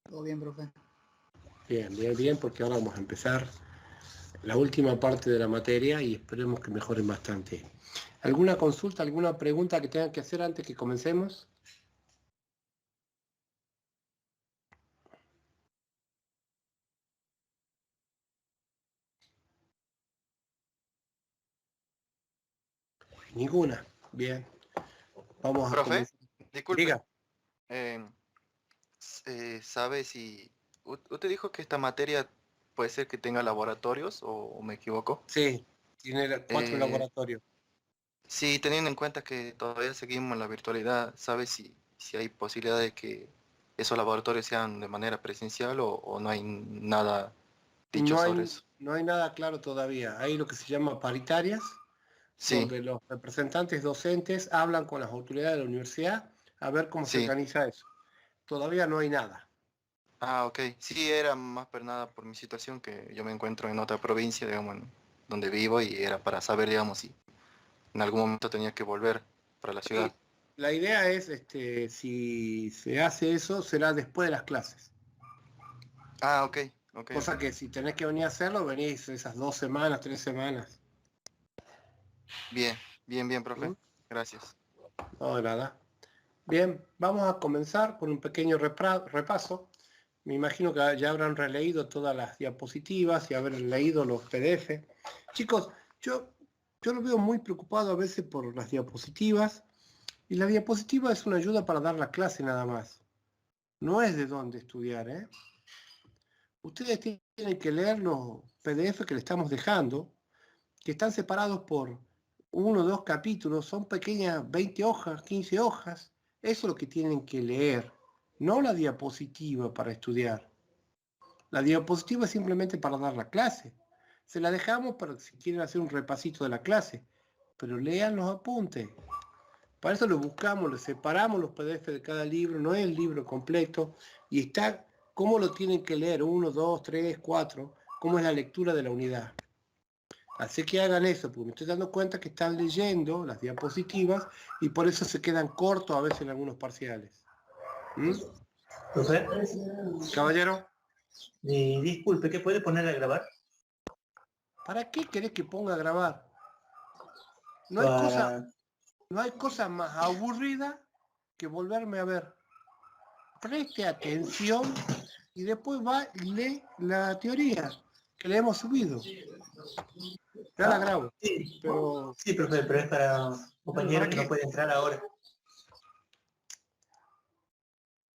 Todo bien, profe. Bien, bien, bien, porque ahora vamos a empezar la última parte de la materia y esperemos que mejoren bastante. ¿Alguna consulta, alguna pregunta que tengan que hacer antes que comencemos? Ninguna. Bien, vamos a Profe, comenzar. disculpe, Diga. ¿sabe si usted dijo que esta materia puede ser que tenga laboratorios o me equivoco? Sí, tiene 4 Eh, laboratorios. sí, teniendo en cuenta que todavía seguimos en la virtualidad, ¿sabe si hay posibilidad de que esos laboratorios sean de manera presencial o no hay nada dicho No sobre hay, eso? no hay nada claro todavía. Hay lo que se llama paritarias, Sí, donde los representantes docentes hablan con las autoridades de la universidad a ver cómo se sí. organiza eso. Todavía no hay nada. Ah, ok. Sí, era más por nada por mi situación, que yo me encuentro en otra provincia, digamos, donde vivo, y era para saber, digamos, si en algún momento tenía que volver para la ciudad. Y la idea es, si se hace eso, será después de las clases. Ah, ok, ok, ok. Cosa que si tenés que venir a hacerlo, venís esas 2 semanas, 3 semanas. Bien, bien, bien, profe. ¿Mm? Gracias. No, de nada. Bien, vamos a comenzar con un pequeño repaso. Me imagino que ya habrán releído todas las diapositivas y habrán leído los PDF. Chicos, yo lo veo muy preocupado a veces por las diapositivas, y la diapositiva es una ayuda para dar la clase nada más. No es de dónde estudiar, ¿eh? Ustedes tienen que leer los PDF que le estamos dejando, que están separados por 1 o 2 capítulos, son pequeñas 20 hojas, 15 hojas. Eso es lo que tienen que leer, no la diapositiva para estudiar. La diapositiva es simplemente para dar la clase. Se la dejamos para si quieren hacer un repasito de la clase, pero lean los apuntes. Para eso lo buscamos, lo separamos los PDF de cada libro, no es el libro completo, y está cómo lo tienen que leer, 1, 2, 3, 4, cómo es la lectura de la unidad. Así que hagan eso, porque me estoy dando cuenta que están leyendo las diapositivas y por eso se quedan cortos a veces en algunos parciales. ¿Mm? Profe, Caballero, disculpe, ¿qué puede poner a grabar? ¿para qué querés que ponga a grabar? No hay cosa, Para... no hay cosa más aburrida que volverme a ver. Preste atención y después va y lee la teoría que le hemos subido. Ya la grabo, Sí, pero sí, profe, pero es para un compañero ¿para que no qué? puede entrar ahora.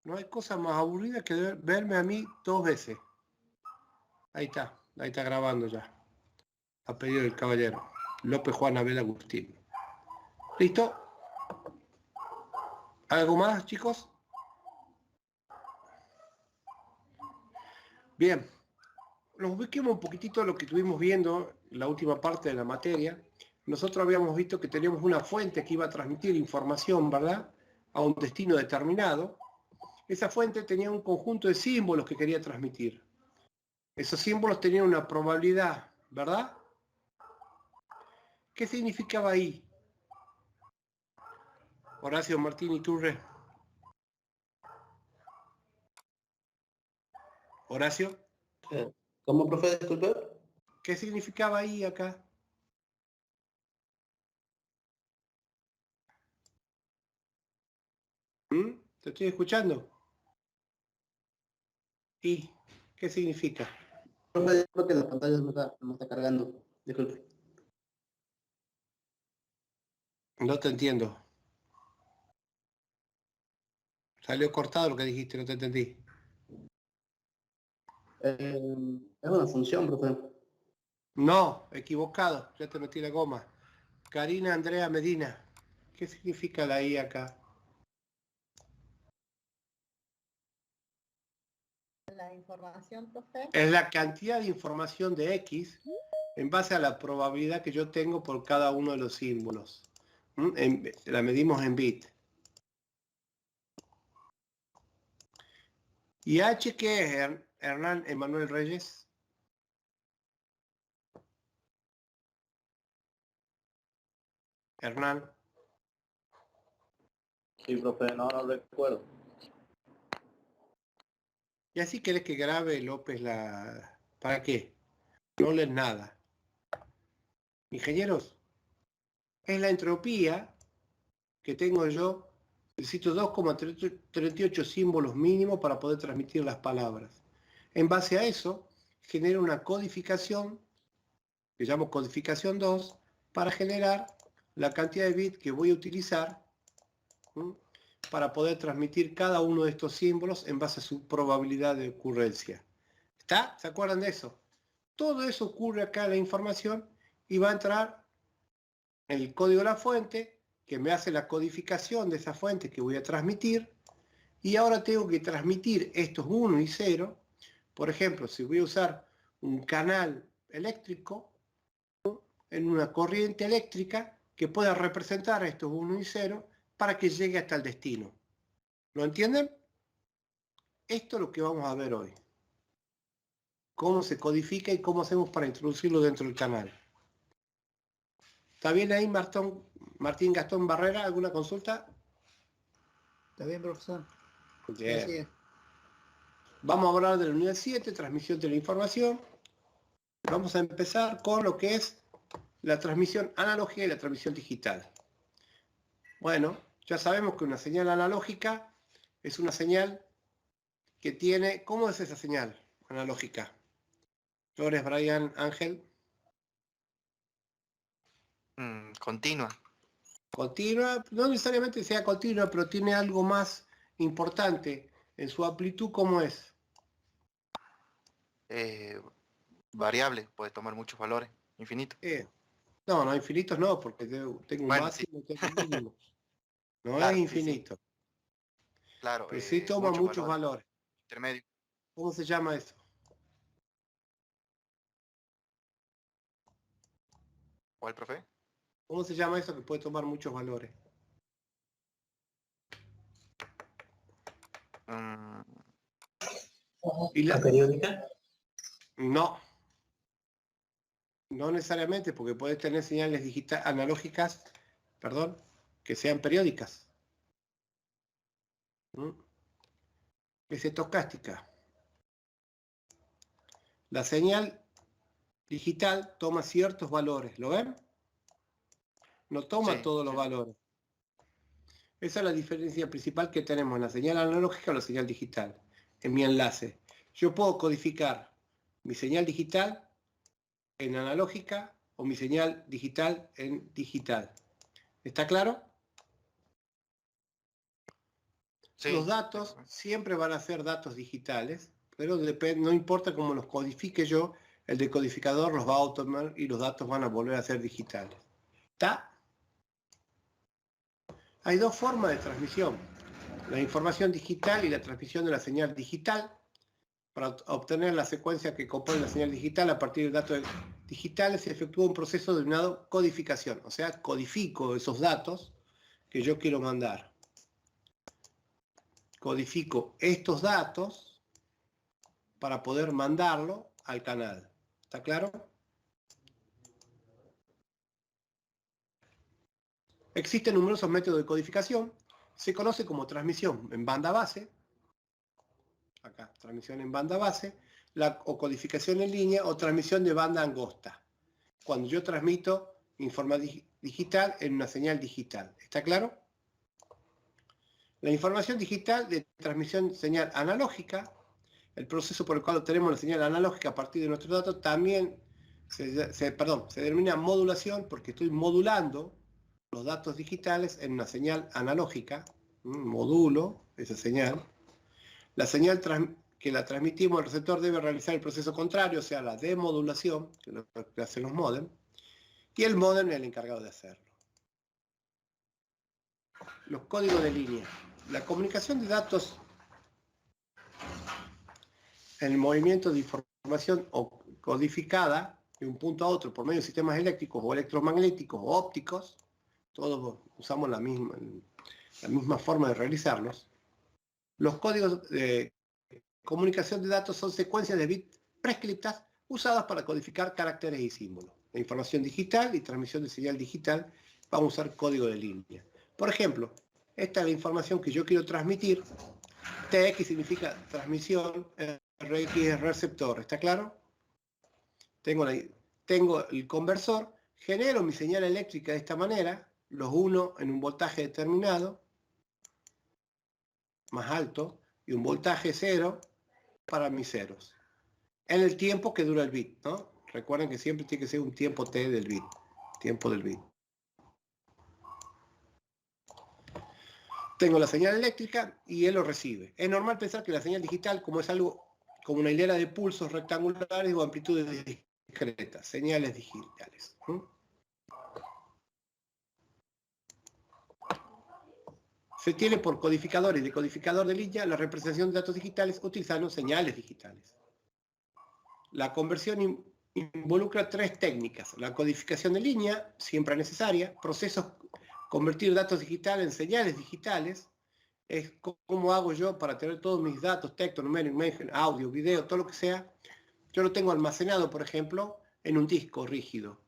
No hay cosa más aburrida que verme a mí 2 veces. Ahí está grabando ya. A pedido del caballero. López Juan Abel Agustín. ¿Listo? ¿Algo más, chicos? Bien. Nos ubiquemos un poquitito a lo que estuvimos viendo en la última parte de la materia. Nosotros habíamos visto que teníamos una fuente que iba a transmitir información, ¿verdad?, a un destino determinado. Esa fuente tenía un conjunto de símbolos que quería transmitir. Esos símbolos tenían una probabilidad, ¿verdad? ¿Qué significaba ahí? Horacio Martín Iturre. Horacio, ¿Cómo, profe? Disculpe. ¿qué significaba ahí acá? ¿Mm? ¿Te estoy escuchando? ¿Y qué significa? Profe, creo que la pantalla no está cargando. Disculpe. No te entiendo. Salió cortado lo que dijiste, no te entendí. Es una función, profe. No, equivocado, ya te metí la goma. Karina Andrea Medina. ¿Qué significa la I acá? La información, profe. Es la cantidad de información de X en base a la probabilidad que yo tengo por cada uno de los símbolos. La medimos en bit. ¿Y H qué es, Hernán Emanuel Reyes? Hernán. Sí, profe, no recuerdo. Y así querés que grabe López la... ¿Para qué? No lees nada. Ingenieros, es la entropía que tengo yo. Necesito 2,38 símbolos mínimos para poder transmitir las palabras. En base a eso, genero una codificación, que llamo codificación 2, para generar la cantidad de bits que voy a utilizar para poder transmitir cada uno de estos símbolos en base a su probabilidad de ocurrencia. ¿Está? ¿Se acuerdan de eso? Todo eso ocurre acá en la información y va a entrar en el código de la fuente, que me hace la codificación de esa fuente que voy a transmitir, y ahora tengo que transmitir estos 1 y 0. Por ejemplo, si voy a usar un canal eléctrico en una corriente eléctrica que pueda representar estos 1 y 0 para que llegue hasta el destino. ¿Lo entienden? Esto es lo que vamos a ver hoy. Cómo se codifica y cómo hacemos para introducirlo dentro del canal. ¿Está bien ahí, Martín Gastón Barrera? ¿Alguna consulta? Está bien, profesor. Bien. Sí. Vamos a hablar de la unidad 7, transmisión de la información. Vamos a empezar con lo que es la transmisión analógica y la transmisión digital. Bueno, ya sabemos que una señal analógica es una señal que tiene... ¿Cómo es esa señal analógica? Flores, Brian, Ángel. Continua. Continua, no necesariamente sea continua, pero tiene algo más importante en su amplitud. ¿Cómo es? Variable, puede tomar muchos valores, infinito. No, infinitos no, porque tengo un Bueno, máximo y tengo un mínimo. No Claro, es sí, infinito, claro, pero sí toma muchos valores. Intermedio. ¿Cómo se llama eso? ¿Cuál, profe? ¿Cómo se llama eso que puede tomar muchos valores? Mm, ¿Y la periódica? No, no necesariamente, porque puedes tener señales analógicas, perdón, que sean periódicas. Es estocástica. La señal digital toma ciertos valores, ¿lo ven? No toma Sí, todos los sí. valores. Esa es la diferencia principal que tenemos en la señal analógica o la señal digital, en mi enlace. Yo puedo codificar mi señal digital en analógica o mi señal digital en digital. ¿Está claro? Sí, Los datos siempre van a ser datos digitales, pero no importa cómo los codifique yo, el decodificador los va a tomar y los datos van a volver a ser digitales. ¿Está? Hay dos formas de transmisión, la información digital y la transmisión de la señal digital. Para obtener la secuencia que compone la señal digital a partir de datos digitales se efectúa un proceso denominado codificación, o sea, codifico esos datos que yo quiero mandar. Codifico estos datos para poder mandarlo al canal. ¿Está claro? Existen numerosos métodos de codificación. Se conoce como transmisión en banda base. Acá, transmisión en banda base. O codificación en línea o transmisión de banda angosta. Cuando yo transmito información digital en una señal digital. ¿Está claro? La información digital de transmisión señal analógica, el proceso por el cual obtenemos la señal analógica a partir de nuestros datos, también se denomina modulación porque estoy modulando los datos digitales en una señal analógica, modulo esa señal. La señal que la transmitimos, el receptor debe realizar el proceso contrario, o sea, la demodulación, que lo que hacen los módems, y el módem es el encargado de hacerlo. Los códigos de línea. La comunicación de datos en el movimiento de información codificada de un punto a otro por medio de sistemas eléctricos o electromagnéticos o ópticos, todos usamos la misma forma de realizarlos. Los códigos de comunicación de datos son secuencias de bits prescriptas usadas para codificar caracteres y símbolos. La información digital y transmisión de señal digital vamos a usar código de línea. Por ejemplo, esta es la información que yo quiero transmitir TX significa transmisión, RX es receptor, ¿está claro? Tengo el conversor, genero mi señal eléctrica de esta manera, los 1 en un voltaje determinado, más alto, y un voltaje 0 para mis ceros, en el tiempo que dura el bit, ¿no? Recuerden que siempre tiene que ser un tiempo T del bit, tiempo del bit. Tengo la señal eléctrica y él lo recibe. Es normal pensar que la señal digital, como es algo como una hilera de pulsos rectangulares o amplitudes discretas, señales digitales. Se tiene por codificador y decodificador de línea la representación de datos digitales utilizando señales digitales. La conversión involucra 3 técnicas. La codificación de línea, siempre necesaria, procesos convertir datos digitales en señales digitales, es cómo hago yo para tener todos mis datos, texto, número, imagen, audio, video, todo lo que sea. Yo lo tengo almacenado, por ejemplo, en un disco rígido.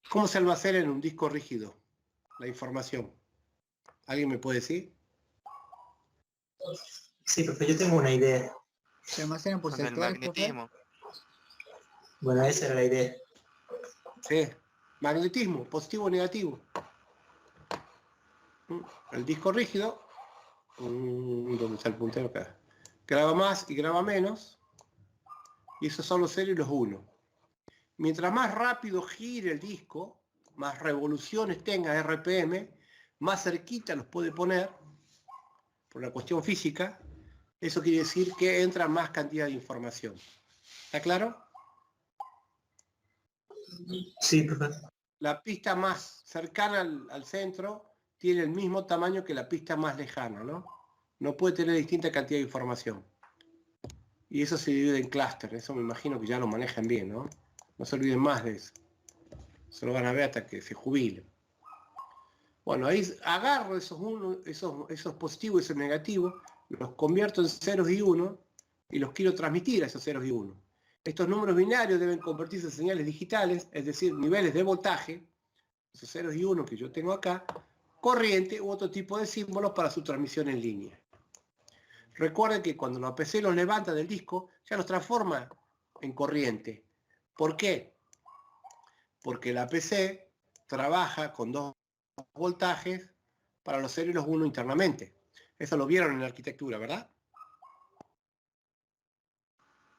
¿Cómo se almacena en un disco rígido la información? ¿Alguien me puede decir? Sí, profe, yo tengo una idea. Se almacenan por Con el sectores, profe. magnetismo. Bueno, esa era la idea. Sí. Magnetismo, positivo o negativo. El disco rígido, ¿dónde está el puntero acá? Graba más y graba menos, y esos son los 0 y los 1. Mientras más rápido gire el disco, más revoluciones tenga RPM, más cerquita los puede poner, por la cuestión física. Eso quiere decir que entra más cantidad de información. ¿Está claro? Sí, profe. La pista más cercana al centro tiene el mismo tamaño que la pista más lejana, ¿no? No puede tener distinta cantidad de información. Y eso se divide en clústeres, eso me imagino que ya lo manejan bien, ¿no? No se olviden más de eso. Se lo van a ver hasta que se jubilen. Bueno, ahí agarro esos positivos y esos negativos, los convierto en ceros y unos y los quiero transmitir a esos ceros y unos. Estos números binarios deben convertirse en señales digitales, es decir, niveles de voltaje, esos ceros y unos que yo tengo acá, corriente u otro tipo de símbolos para su transmisión en línea. Recuerden que cuando la PC los levanta del disco, ya los transforma en corriente. ¿Por qué? Porque la PC trabaja con 2 voltajes para los 0 y los 1 internamente. Eso lo vieron en la arquitectura, ¿verdad?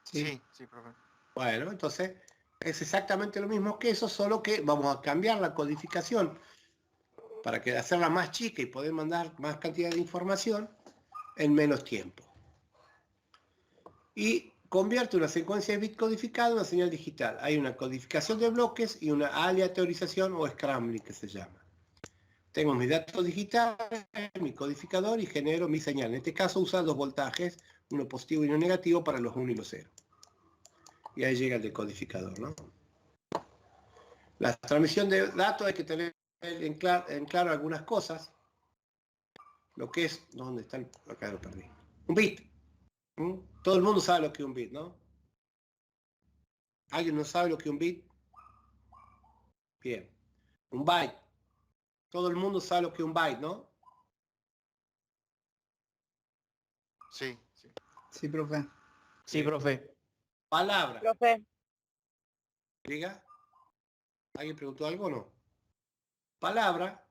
Sí, sí, profe. Bueno, entonces es exactamente lo mismo que eso, solo que vamos a cambiar la codificación para hacerla más chica y poder mandar más cantidad de información en menos tiempo. Y convierte una secuencia de bit codificada en una señal digital. Hay una codificación de bloques y una aleatorización o scrambling que se llama. Tengo mis datos digitales, mi codificador y genero mi señal. En este caso usa 2 voltajes, uno positivo y uno negativo para los 1 y los 0. Y ahí llega el decodificador, ¿no? La transmisión de datos hay que tener en claro algunas cosas. Lo que es, ¿dónde está? Acá lo perdí. Un bit. Todo el mundo sabe lo que es un bit, ¿no? ¿Alguien no sabe lo que es un bit? Bien. Un byte. Todo el mundo sabe lo que es un byte, ¿no? Sí, sí. Sí, profe. Sí, profe. Palabra. Profe, Diga. ¿Alguien preguntó algo o no? Palabra.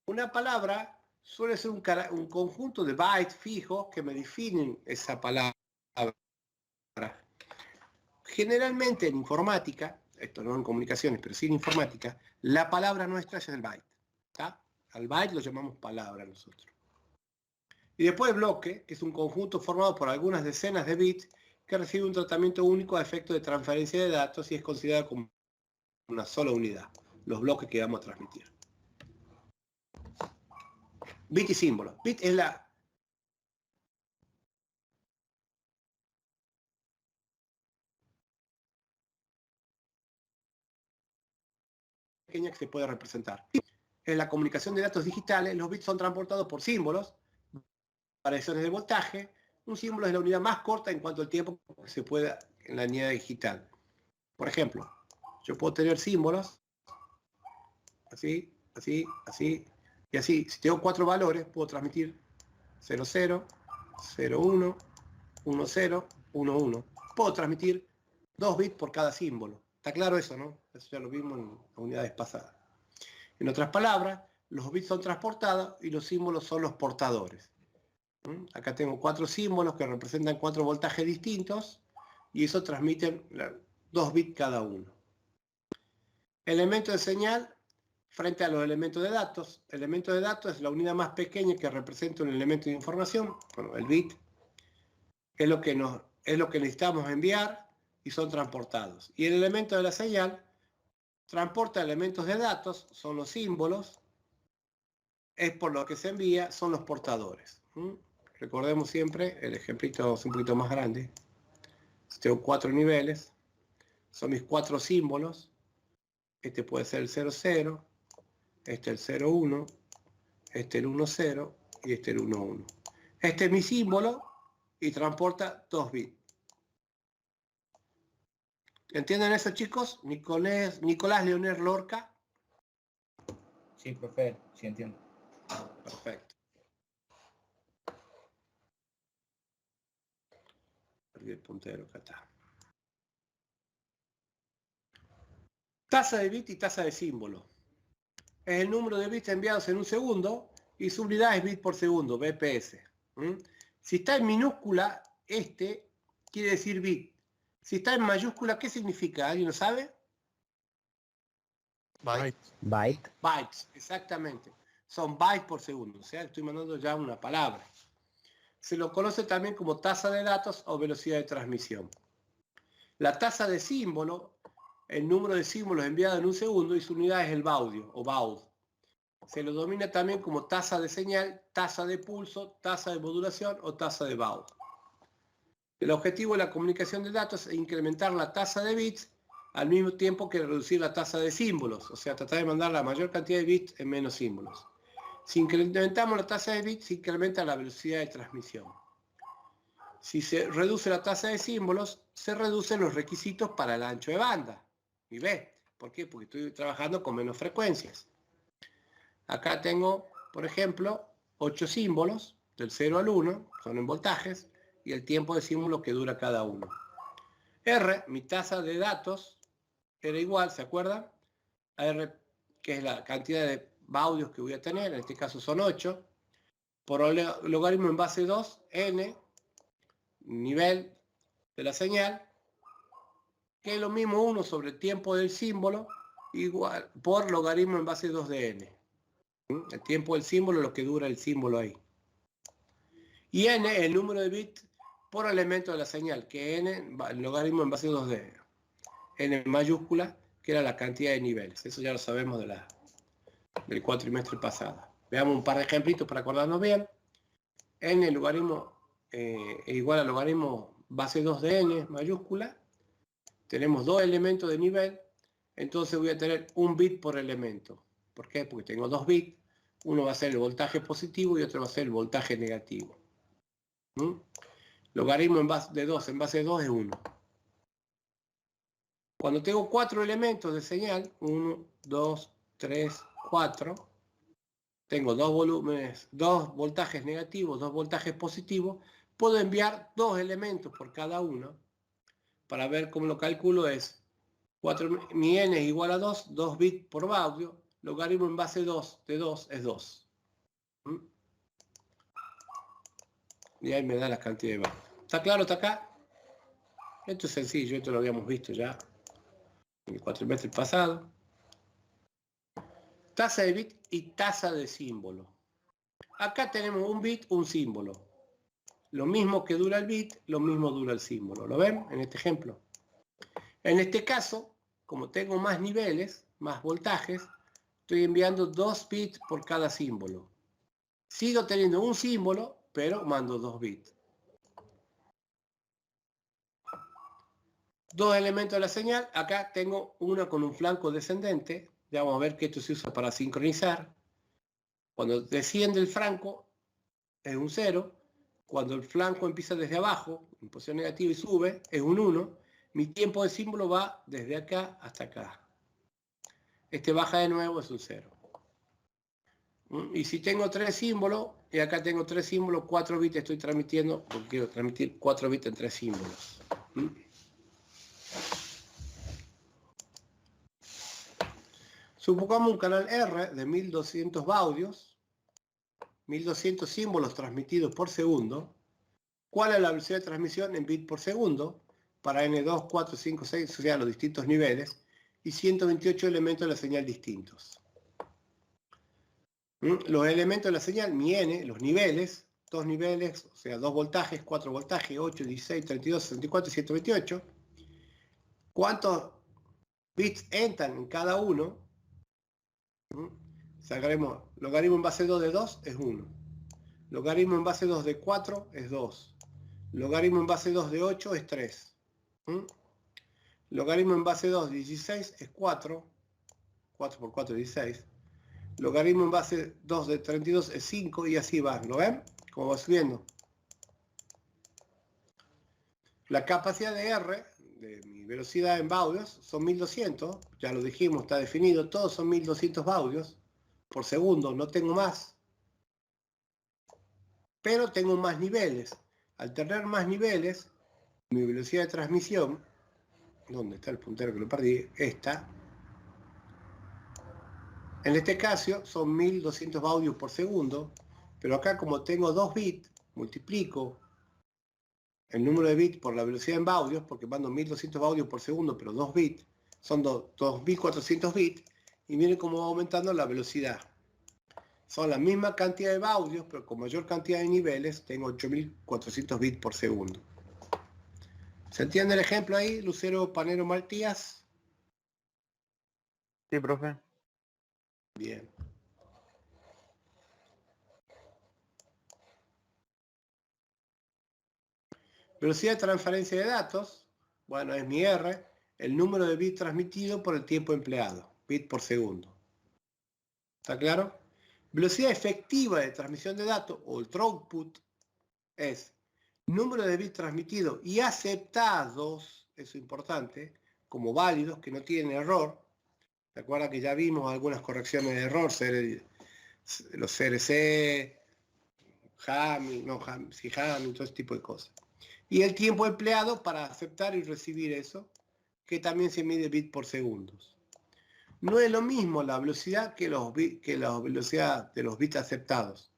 Una palabra suele ser un conjunto de bytes fijos que me definen esa palabra. Generalmente en informática, esto no en comunicaciones, pero sí en informática, la palabra nuestra es el byte. ¿Tá? Al byte lo llamamos palabra nosotros. Y después el bloque, que es un conjunto formado por algunas decenas de bits que recibe un tratamiento único a efecto de transferencia de datos y es considerado como una sola unidad, los bloques que vamos a transmitir. Bit y símbolo. Bit es la pequeña que se puede representar. En la comunicación de datos digitales, los bits son transportados por símbolos, variaciones de voltaje. Un símbolo es la unidad más corta en cuanto al tiempo que se pueda en la unidad digital. Por ejemplo, yo puedo tener símbolos así, así, así, Y así, si tengo 4 valores, puedo transmitir 00, 01, 10, 11. Puedo transmitir 2 bits por cada símbolo. ¿Está claro eso, no? Eso ya lo vimos en unidades pasadas. En otras palabras, los bits son transportados y los símbolos son los portadores. Acá tengo 4 símbolos que representan 4 voltajes distintos y eso transmiten 2 bits cada uno. Elemento de señal frente a los elementos de datos. El elemento de datos es la unidad más pequeña que representa un elemento de información. Bueno, el bit es lo que necesitamos enviar y son transportados. Y el elemento de la señal transporta elementos de datos, son los símbolos, es por lo que se envía, son los portadores. Recordemos siempre, el ejemplito es un poquito más grande. Tengo 4 niveles, son mis 4 símbolos. Este puede ser el 00, este el 01, este el 10 y este el 11. Este es mi símbolo y transporta 2 bits. ¿Entienden eso, chicos? Nicolás Leonel Lorca. Sí, profe, sí entiendo. Perfecto. Perdí el puntero, acá está. Tasa de bit y tasa de símbolo. Es el número de bits enviados en un segundo y su unidad es bit por segundo, BPS. Si está en minúscula, este quiere decir bit. Si está en mayúscula, ¿qué significa? ¿Alguien lo sabe? Byte. Bytes, exactamente. Son bytes por segundo, o sea, estoy mandando ya una palabra. Se lo conoce también como tasa de datos o velocidad de transmisión. La tasa de símbolo, el número de símbolos enviados en un segundo y su unidad es el baudio o baud. Se lo domina también como tasa de señal, tasa de pulso, tasa de modulación o tasa de baud. El objetivo de la comunicación de datos es incrementar la tasa de bits al mismo tiempo que reducir la tasa de símbolos, o sea, tratar de mandar la mayor cantidad de bits en menos símbolos. Si incrementamos la tasa de bits, se incrementa la velocidad de transmisión. Si se reduce la tasa de símbolos, se reducen los requisitos para el ancho de banda. ¿Y ve? ¿Por qué? Porque estoy trabajando con menos frecuencias. Acá tengo, por ejemplo, 8 símbolos, del 0 al 1, son en voltajes, y el tiempo de símbolo que dura cada uno. R, mi tasa de datos, era igual, ¿se acuerdan? A R, que es la cantidad de baudios que voy a tener, en este caso son 8, por logaritmo en base 2, n, nivel de la señal, que es lo mismo 1 sobre el tiempo del símbolo, igual por logaritmo en base 2 de n. El tiempo del símbolo es lo que dura el símbolo ahí. Y n, el número de bits por elemento de la señal, que n, el logaritmo en base 2 de n mayúscula, que era la cantidad de niveles. Eso ya lo sabemos del cuatrimestre pasado. Veamos un par de ejemplitos para acordarnos bien. N, el logaritmo es igual al logaritmo base 2 de n mayúscula. Tenemos 2 elementos de nivel, entonces voy a tener un bit por elemento. ¿Por qué? Porque tengo 2 bits. Uno va a ser el voltaje positivo y otro va a ser el voltaje negativo. Logaritmo de 2 en base 2 es 1. Cuando tengo 4 elementos de señal, 1, 2, 3, 4, tengo 2 volúmenes, 2 voltajes negativos, 2 voltajes positivos, puedo enviar 2 elementos por cada uno. Para ver cómo lo calculo es 4, mi n es igual a 2, 2 bits por baudio, logaritmo en base 2 de 2 es 2. Y ahí me da la cantidad de baudio. ¿Está claro hasta acá? Esto es sencillo, esto lo habíamos visto ya en el cuatrimestre pasado. Tasa de bit y tasa de símbolo. Acá tenemos un bit, un símbolo. Lo mismo que dura el bit, lo mismo dura el símbolo. ¿Lo ven en este ejemplo? En este caso, como tengo más niveles, más voltajes, estoy enviando 2 bits por cada símbolo. Sigo teniendo un símbolo, pero mando 2 bits. 2 elementos de la señal. Acá tengo una con un flanco descendente. Ya vamos a ver que esto se usa para sincronizar. Cuando desciende el flanco es un 0. Cuando el flanco empieza desde abajo, en posición negativa y sube, es un 1. Mi tiempo de símbolo va desde acá hasta acá. Este baja de nuevo, es un 0. Y si tengo 3 símbolos, y acá tengo 3 símbolos, 4 bits estoy transmitiendo, porque quiero transmitir 4 bits en 3 símbolos. Supongamos un canal R de 1200 baudios, 1200 símbolos transmitidos por segundo. ¿Cuál es la velocidad de transmisión en bits por segundo? Para N2, 4, 5, 6, o sea, los distintos niveles, y 128 elementos de la señal distintos. Los elementos de la señal, mi N, los niveles, 2 niveles, o sea, 2 voltajes, 4 voltajes, 8, 16, 32, 64 y 128. ¿Cuántos bits entran en cada uno? Sacaremos logaritmo en base 2 de 2 es 1. Logaritmo en base 2 de 4 es 2. Logaritmo en base 2 de 8 es 3. Logaritmo en base 2 de 16 es 4. 4 por 4 es 16. Logaritmo en base 2 de 32 es 5 y así va. ¿Lo ven? Como va subiendo. La capacidad de R, de mi velocidad en baudios, son 1200. Ya lo dijimos, está definido. Todos son 1200 baudios por segundo. No tengo más. Pero tengo más niveles. Al tener más niveles, mi velocidad de transmisión, ¿dónde está el puntero que lo perdí? Esta. En este caso son 1200 baudios por segundo, pero acá como tengo 2 bits, multiplico el número de bits por la velocidad en baudios, porque mando 1200 baudios por segundo, pero 2 bits, son 2400 bits, y miren cómo va aumentando la velocidad. Son la misma cantidad de baudios, pero con mayor cantidad de niveles, tengo 8400 bits por segundo. ¿Se entiende el ejemplo ahí, Lucero Panero Martías? Sí, profe. Bien. Velocidad de transferencia de datos, bueno, es mi R, el número de bits transmitido por el tiempo empleado, bit por segundo. ¿Está claro? Velocidad efectiva de transmisión de datos, o el throughput, es número de bits transmitidos y aceptados, eso es importante, como válidos, que no tienen error. ¿Se acuerdan que ya vimos algunas correcciones de error? Los CRC, Hamming, todo ese tipo de cosas. Y el tiempo empleado para aceptar y recibir eso, que también se mide bit por segundos. No es lo mismo la velocidad que la velocidad de los bits aceptados.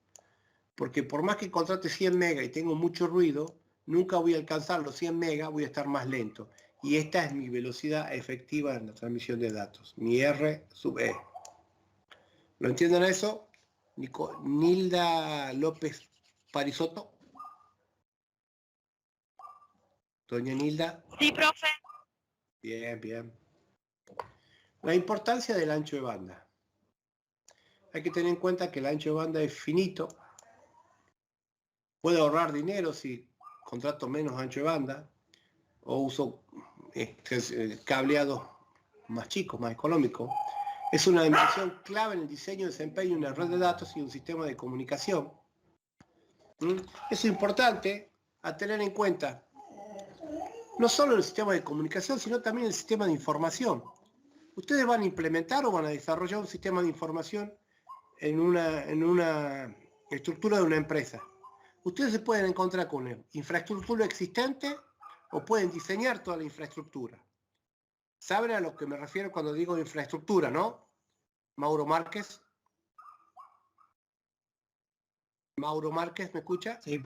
Porque por más que contrate 100 megas y tengo mucho ruido, nunca voy a alcanzar los 100 megas, voy a estar más lento. Y esta es mi velocidad efectiva en la transmisión de datos, mi R sub E. ¿Lo entienden eso? Nilda López Parisotto. Doña Nilda. Sí, profe. Bien, bien. La importancia del ancho de banda. Hay que tener en cuenta que el ancho de banda es finito. Puedo ahorrar dinero si contrato menos ancho de banda o uso cableados más chicos, más económicos. Es una dimensión clave en el diseño y desempeño de una red de datos y un sistema de comunicación. Es importante a tener en cuenta no solo el sistema de comunicación, sino también el sistema de información. Ustedes van a implementar o van a desarrollar un sistema de información en una estructura de una empresa. Ustedes se pueden encontrar con una infraestructura existente o pueden diseñar toda la infraestructura. ¿Saben a lo que me refiero cuando digo infraestructura, no? Mauro Márquez. Mauro Márquez, ¿me escucha? Sí,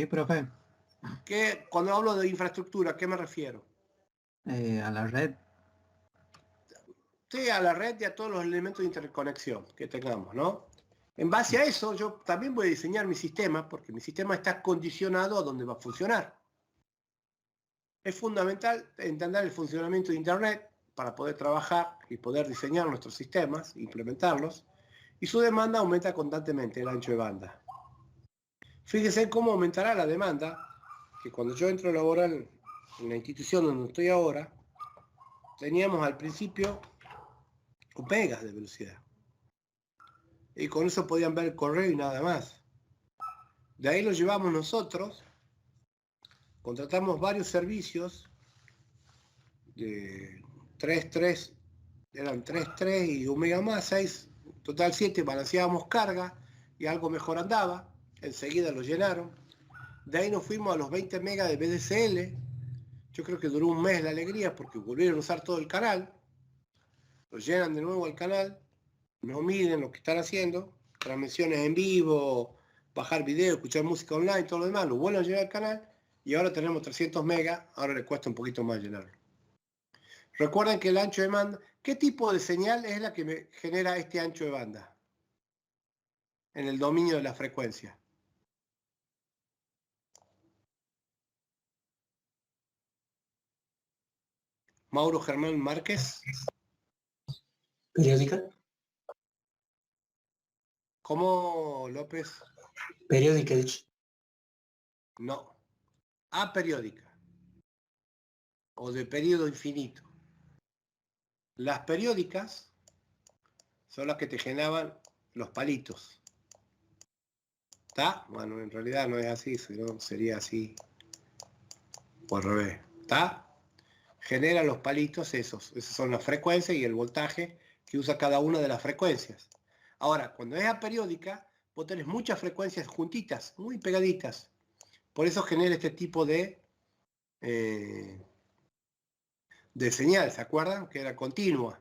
profe. Cuando hablo de infraestructura, ¿a qué me refiero? A la red. Sí, a la red y a todos los elementos de interconexión que tengamos, ¿no? En base a eso, yo también voy a diseñar mi sistema, porque mi sistema está condicionado a dónde va a funcionar. Es fundamental entender el funcionamiento de Internet para poder trabajar y poder diseñar nuestros sistemas, implementarlos, y su demanda aumenta constantemente, el ancho de banda. Fíjense cómo aumentará la demanda, que cuando yo entro a laborar en la institución donde estoy ahora, teníamos al principio megas de velocidad. Y con eso podían ver el correo y nada más. De ahí lo llevamos nosotros, contratamos varios servicios de 3.3, eran 3.3 y 1 mega más, 6, Total 7, balanceábamos carga y algo mejor andaba. Enseguida lo llenaron. De ahí nos fuimos a los 20 megas de VDSL. Yo creo que duró un mes la alegría porque volvieron a usar todo el canal. Lo llenan de nuevo al canal. No miden lo que están haciendo. Transmisiones en vivo, bajar video, escuchar música online, todo lo demás. Lo vuelven a llenar al canal. Y ahora tenemos 300 megas. Ahora le cuesta un poquito más llenarlo. Recuerden que el ancho de banda... ¿Qué tipo de señal es la que me genera este ancho de banda? En el dominio de la frecuencia. Mauro Germán Márquez. ¿Periódica? ¿Cómo, López? Periódica, he dicho. No. Aperiódica. O de periodo infinito. Las periódicas son las que te generaban los palitos. ¿Está? Bueno, en realidad no es así, sino sería así. O al revés. ¿Está? Genera los palitos esos. Esas son las frecuencias y el voltaje que usa cada una de las frecuencias. Ahora, cuando es aperiódica, vos tenés muchas frecuencias juntitas, muy pegaditas. Por eso genera este tipo de señal, ¿se acuerdan? Que era continua.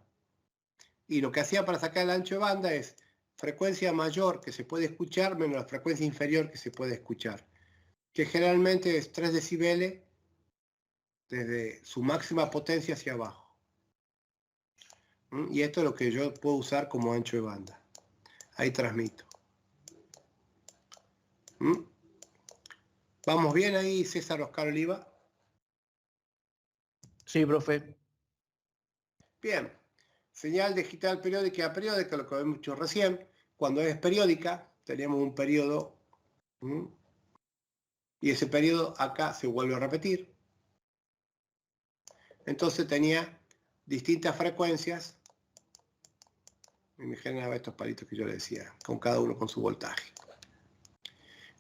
Y lo que hacía para sacar el ancho de banda es frecuencia mayor que se puede escuchar menos la frecuencia inferior que se puede escuchar. Que generalmente es 3 decibeles desde su máxima potencia hacia abajo. Y esto es lo que yo puedo usar como ancho de banda. Ahí transmito. ¿Vamos bien ahí, César Oscar Oliva? Sí, profe. Bien. Señal digital periódica y aperiódica, lo que habíamos dicho recién. Cuando es periódica, tenemos un periodo. Y ese periodo acá se vuelve a repetir. Entonces tenía distintas frecuencias. Y me generaba estos palitos que yo le decía, con cada uno con su voltaje.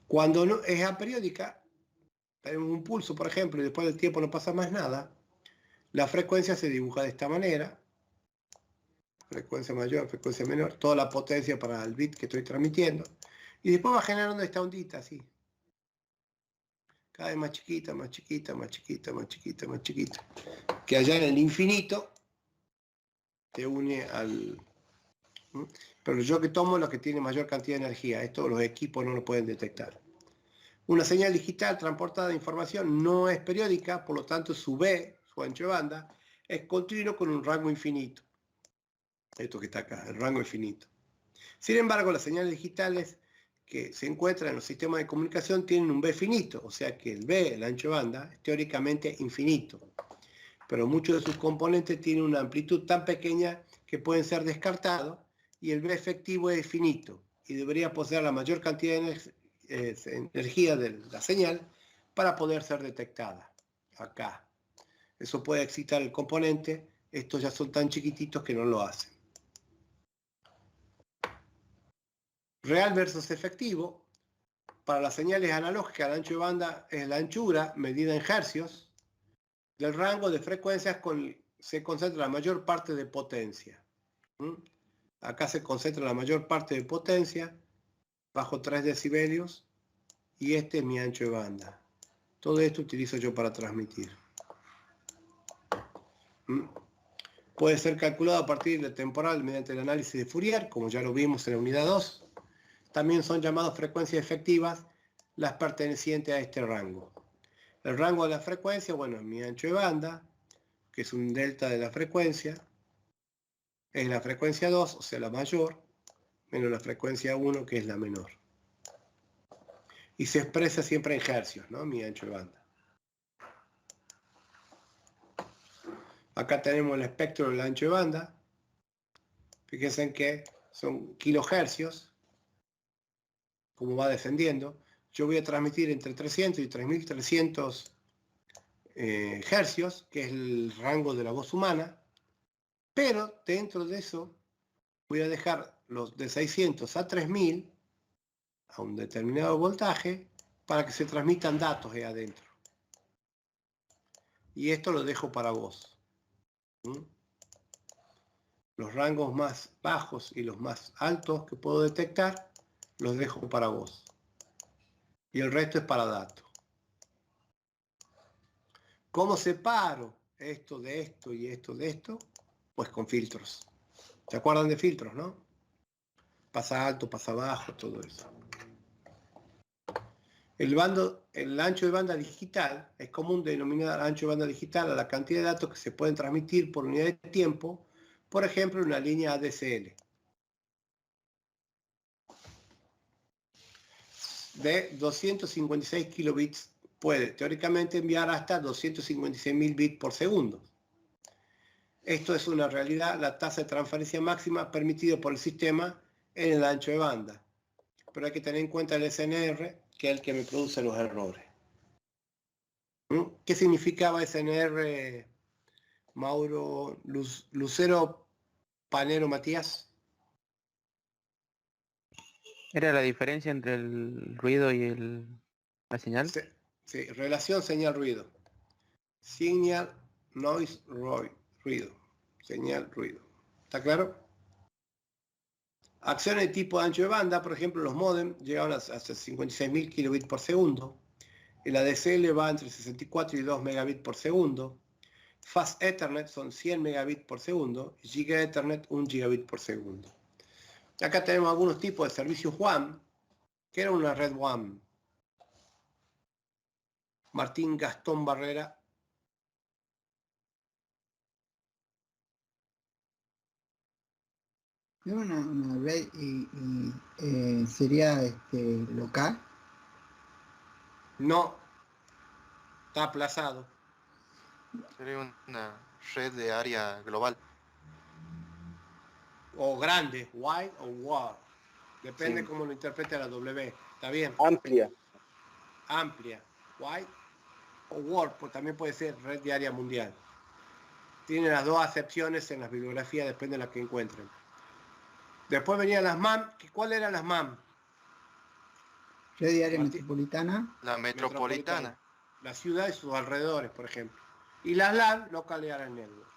Cuando no es aperiódica, tenemos un pulso, por ejemplo, y después del tiempo no pasa más nada. La frecuencia se dibuja de esta manera. Frecuencia mayor, frecuencia menor, toda la potencia para el bit que estoy transmitiendo. Y después va generando esta ondita así. Cada vez más chiquita, más chiquita, más chiquita, más chiquita, más chiquita. Que allá en el infinito te une al... Pero yo que tomo lo que tiene mayor cantidad de energía. Esto los equipos no lo pueden detectar. Una señal digital transportada de información no es periódica, por lo tanto su B, su ancho de banda, es continuo con un rango infinito. Esto que está acá, el rango infinito. Sin embargo, las señales digitales que se encuentran en los sistemas de comunicación tienen un B finito, o sea que el B, el ancho de banda, es teóricamente infinito. Pero muchos de sus componentes tienen una amplitud tan pequeña que pueden ser descartados y el B efectivo es finito y debería poseer la mayor cantidad de energía de la señal para poder ser detectada. Acá. Eso puede excitar el componente, estos ya son tan chiquititos que no lo hacen. Real versus efectivo. Para las señales analógicas, el ancho de banda es la anchura medida en hercios del rango de frecuencias se concentra la mayor parte de potencia. Acá se concentra la mayor parte de potencia bajo 3 decibelios y este es mi ancho de banda. Todo esto utilizo yo para transmitir. Puede ser calculado a partir del temporal mediante el análisis de Fourier, como ya lo vimos en la unidad 2. También son llamadas frecuencias efectivas las pertenecientes a este rango. El rango de la frecuencia, bueno, mi ancho de banda, que es un delta de la frecuencia, es la frecuencia 2, o sea, la mayor, menos la frecuencia 1, que es la menor. Y se expresa siempre en hercios, ¿no? Mi ancho de banda. Acá tenemos el espectro del ancho de banda. Fíjense en que son kilohercios, como va descendiendo. Yo voy a transmitir entre 300 y 3300 hercios, que es el rango de la voz humana, pero dentro de eso voy a dejar los de 600 a 3000 a un determinado voltaje para que se transmitan datos ahí adentro. Y esto lo dejo para vos. Los rangos más bajos y los más altos que puedo detectar los dejo para vos. Y el resto es para datos. ¿Cómo separo esto de esto y esto de esto? Pues con filtros. ¿Se acuerdan de filtros, no? Pasa alto, pasa bajo, todo eso. El ancho de banda digital es común denominar ancho de banda digital a la cantidad de datos que se pueden transmitir por unidad de tiempo, por ejemplo, una línea ADSL. De 256 kilobits puede teóricamente enviar hasta 256.000 bits por segundo. Esto es una realidad, la tasa de transferencia máxima permitida por el sistema en el ancho de banda. Pero hay que tener en cuenta el SNR, que es el que me produce los errores. ¿Qué significaba SNR, Mauro, Lucero, Panero, Matías? ¿Era la diferencia entre el ruido y la señal? Sí, relación señal-ruido. Signal, noise, ruido. Señal, ruido. ¿Está claro? Acciones de tipo de ancho de banda, por ejemplo, los modem llegaban hasta 56.000 kilobits por segundo. El ADSL va entre 64 y 2 megabits por segundo. Fast Ethernet son 100 megabits por segundo. Y Giga Ethernet 1 gigabit por segundo. Acá tenemos algunos tipos de servicios WAN, que era una red WAN. Martín Gastón Barrera. Es una red y sería local. No, está aplazado. Sería una red de área global. O grande, wide o wide. Depende Sí. cómo lo interprete la W. ¿Está bien? Amplia. Amplia, wide o wide, pues también puede ser red de área mundial. Tiene las dos acepciones en las bibliografías, depende de la que encuentren. Después venían las MAM. ¿Cuáles eran las MAM? Red de área Martín. metropolitana. La metropolitana. La ciudad y sus alrededores, por ejemplo. Y las LAN, Local Area Network.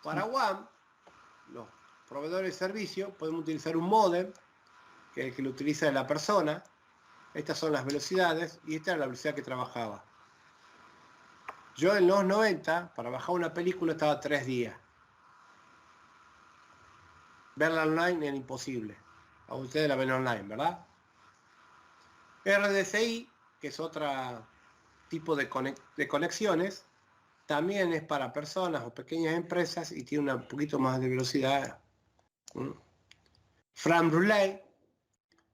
Para WAN, los proveedores de servicio, podemos utilizar un modem, que es el que lo utiliza la persona. Estas son las velocidades y esta era la velocidad que trabajaba. Yo en los 90, para bajar una película, estaba 3 días. Verla online era imposible. A ustedes la ven online, ¿verdad? RDCI, que es otro tipo de conexiones, también es para personas o pequeñas empresas y tiene un poquito más de velocidad. Frame Relay,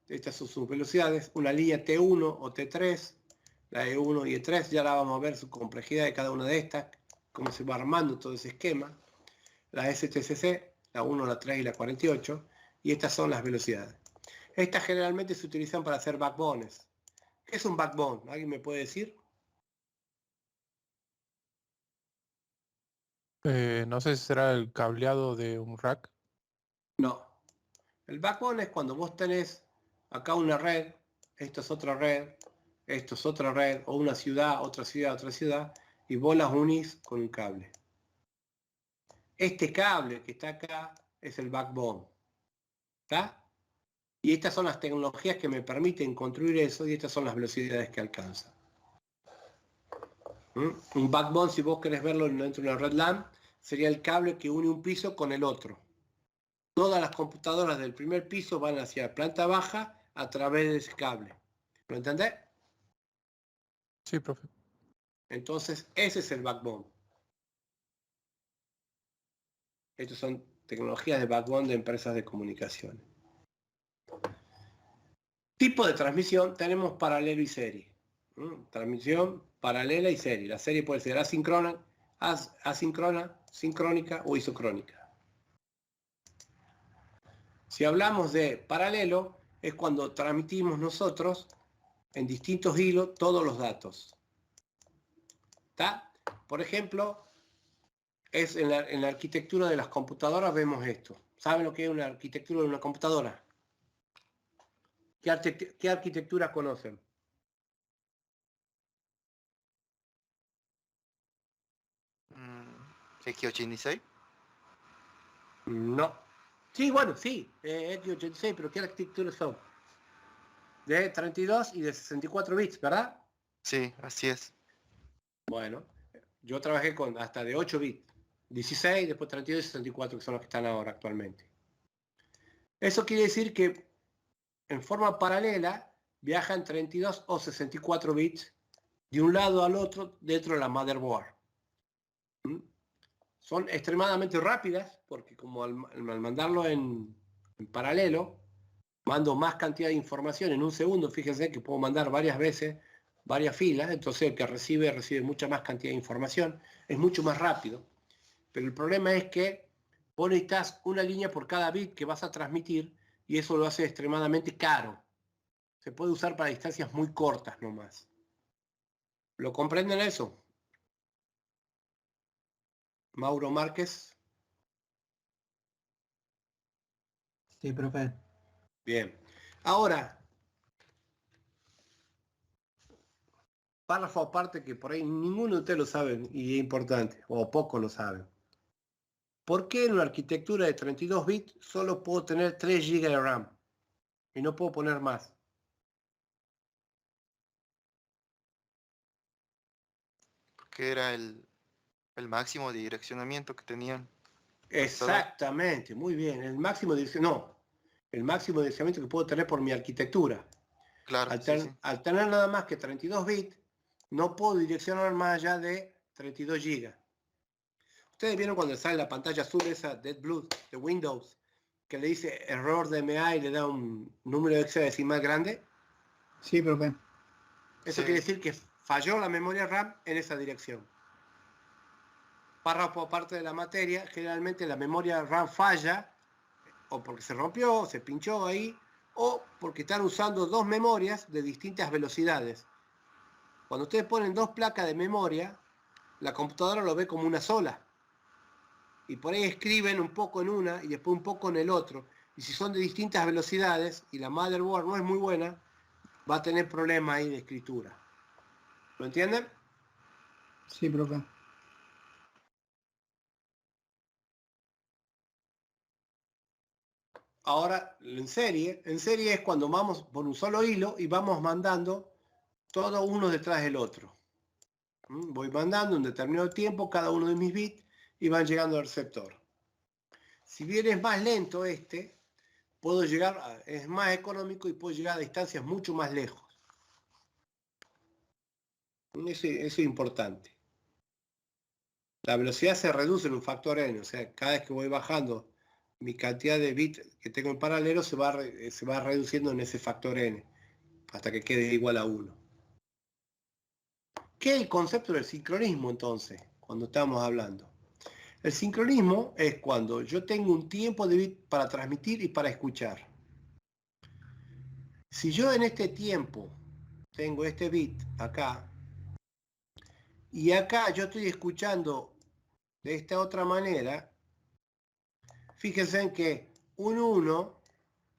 estas son sus velocidades, una línea T1 o T3, la E1 y E3, ya la vamos a ver su complejidad de cada una de estas, cómo se va armando todo ese esquema. La STCC, la 1, la 3 y la 48, y estas son las velocidades. Estas generalmente se utilizan para hacer backbones. ¿Qué es un backbone? ¿Alguien me puede decir? No sé si será el cableado de un rack. No. El backbone es cuando vos tenés acá una red, esto es otra red, esto es otra red, o una ciudad, otra ciudad, y vos las unís con un cable. Este cable que está acá es el backbone. ¿Está? Y estas son las tecnologías que me permiten construir eso y estas son las velocidades que alcanza. Un backbone, si vos querés verlo dentro de una red LAN, sería el cable que une un piso con el otro. Todas las computadoras del primer piso van hacia planta baja a través de ese cable. ¿Lo entendés? Sí, profe. Entonces, ese es el backbone. Estas son tecnologías de backbone de empresas de comunicaciones. Tipo de transmisión, tenemos paralelo y serie. Transmisión paralela y serie. La serie puede ser asíncrona, sincrónica o isocrónica. Si hablamos de paralelo, es cuando transmitimos nosotros en distintos hilos todos los datos. ¿Está? Por ejemplo, en la arquitectura de las computadoras vemos esto. ¿Saben lo que es una arquitectura de una computadora? ¿Qué arquitectura conocen? X86. No. Sí, bueno, sí, x86, pero ¿qué arquitecturas son? De 32 y de 64 bits, ¿verdad? Sí, así es. Bueno, yo trabajé con hasta de 8 bits. 16, después 32 y 64, que son los que están ahora actualmente. Eso quiere decir que en forma paralela viajan 32 o 64 bits de un lado al otro dentro de la motherboard. ¿Mm? Son extremadamente rápidas porque como al mandarlo en paralelo, mando más cantidad de información en un segundo. Fíjense que puedo mandar varias veces, varias filas, entonces el que recibe mucha más cantidad de información, es mucho más rápido. Pero el problema es que vos necesitas una línea por cada bit que vas a transmitir y eso lo hace extremadamente caro. Se puede usar para distancias muy cortas nomás. ¿Lo comprenden eso? Mauro Márquez. Sí, profe. Bien. Ahora, párrafo aparte que por ahí ninguno de ustedes lo saben y es importante, o poco lo saben. ¿Por qué en una arquitectura de 32 bits solo puedo tener 3 GB de RAM y no puedo poner más? Porque era el máximo de direccionamiento que tenían. Exactamente, muy bien. El máximo de direccionamiento que puedo tener por mi arquitectura. Claro, sí. Al tener nada más que 32 bits, no puedo direccionar más allá de 32 GB. Ustedes vieron cuando sale la pantalla azul esa Dead Blue de Windows, que le dice error de MA y le da un número hexadecimal grande. Sí, profe. Eso quiere decir que falló la memoria RAM en esa dirección. Párrafo aparte de la materia, generalmente la memoria RAM falla o porque se rompió, se pinchó ahí, o porque están usando dos memorias de distintas velocidades. Cuando ustedes ponen dos placas de memoria, la computadora lo ve como una sola. Y por ahí escriben un poco en una y después un poco en el otro. Y si son de distintas velocidades y la motherboard no es muy buena, va a tener problemas ahí de escritura. ¿Lo entienden? Sí, profe. Ahora, en serie es cuando vamos por un solo hilo y vamos mandando todo uno detrás del otro. Voy mandando un determinado tiempo cada uno de mis bits y van llegando al receptor. Si bien es más lento puedo llegar, es más económico y puedo llegar a distancias mucho más lejos. Eso es importante. La velocidad se reduce en un factor n, o sea, cada vez que voy bajando mi cantidad de bits que tengo en paralelo se va reduciendo en ese factor n, hasta que quede igual a 1. ¿Qué es el concepto del sincronismo entonces, cuando estamos hablando? El sincronismo es cuando yo tengo un tiempo de bit para transmitir y para escuchar. Si yo en este tiempo tengo este bit acá, y acá yo estoy escuchando de esta otra manera, fíjense en que un 1,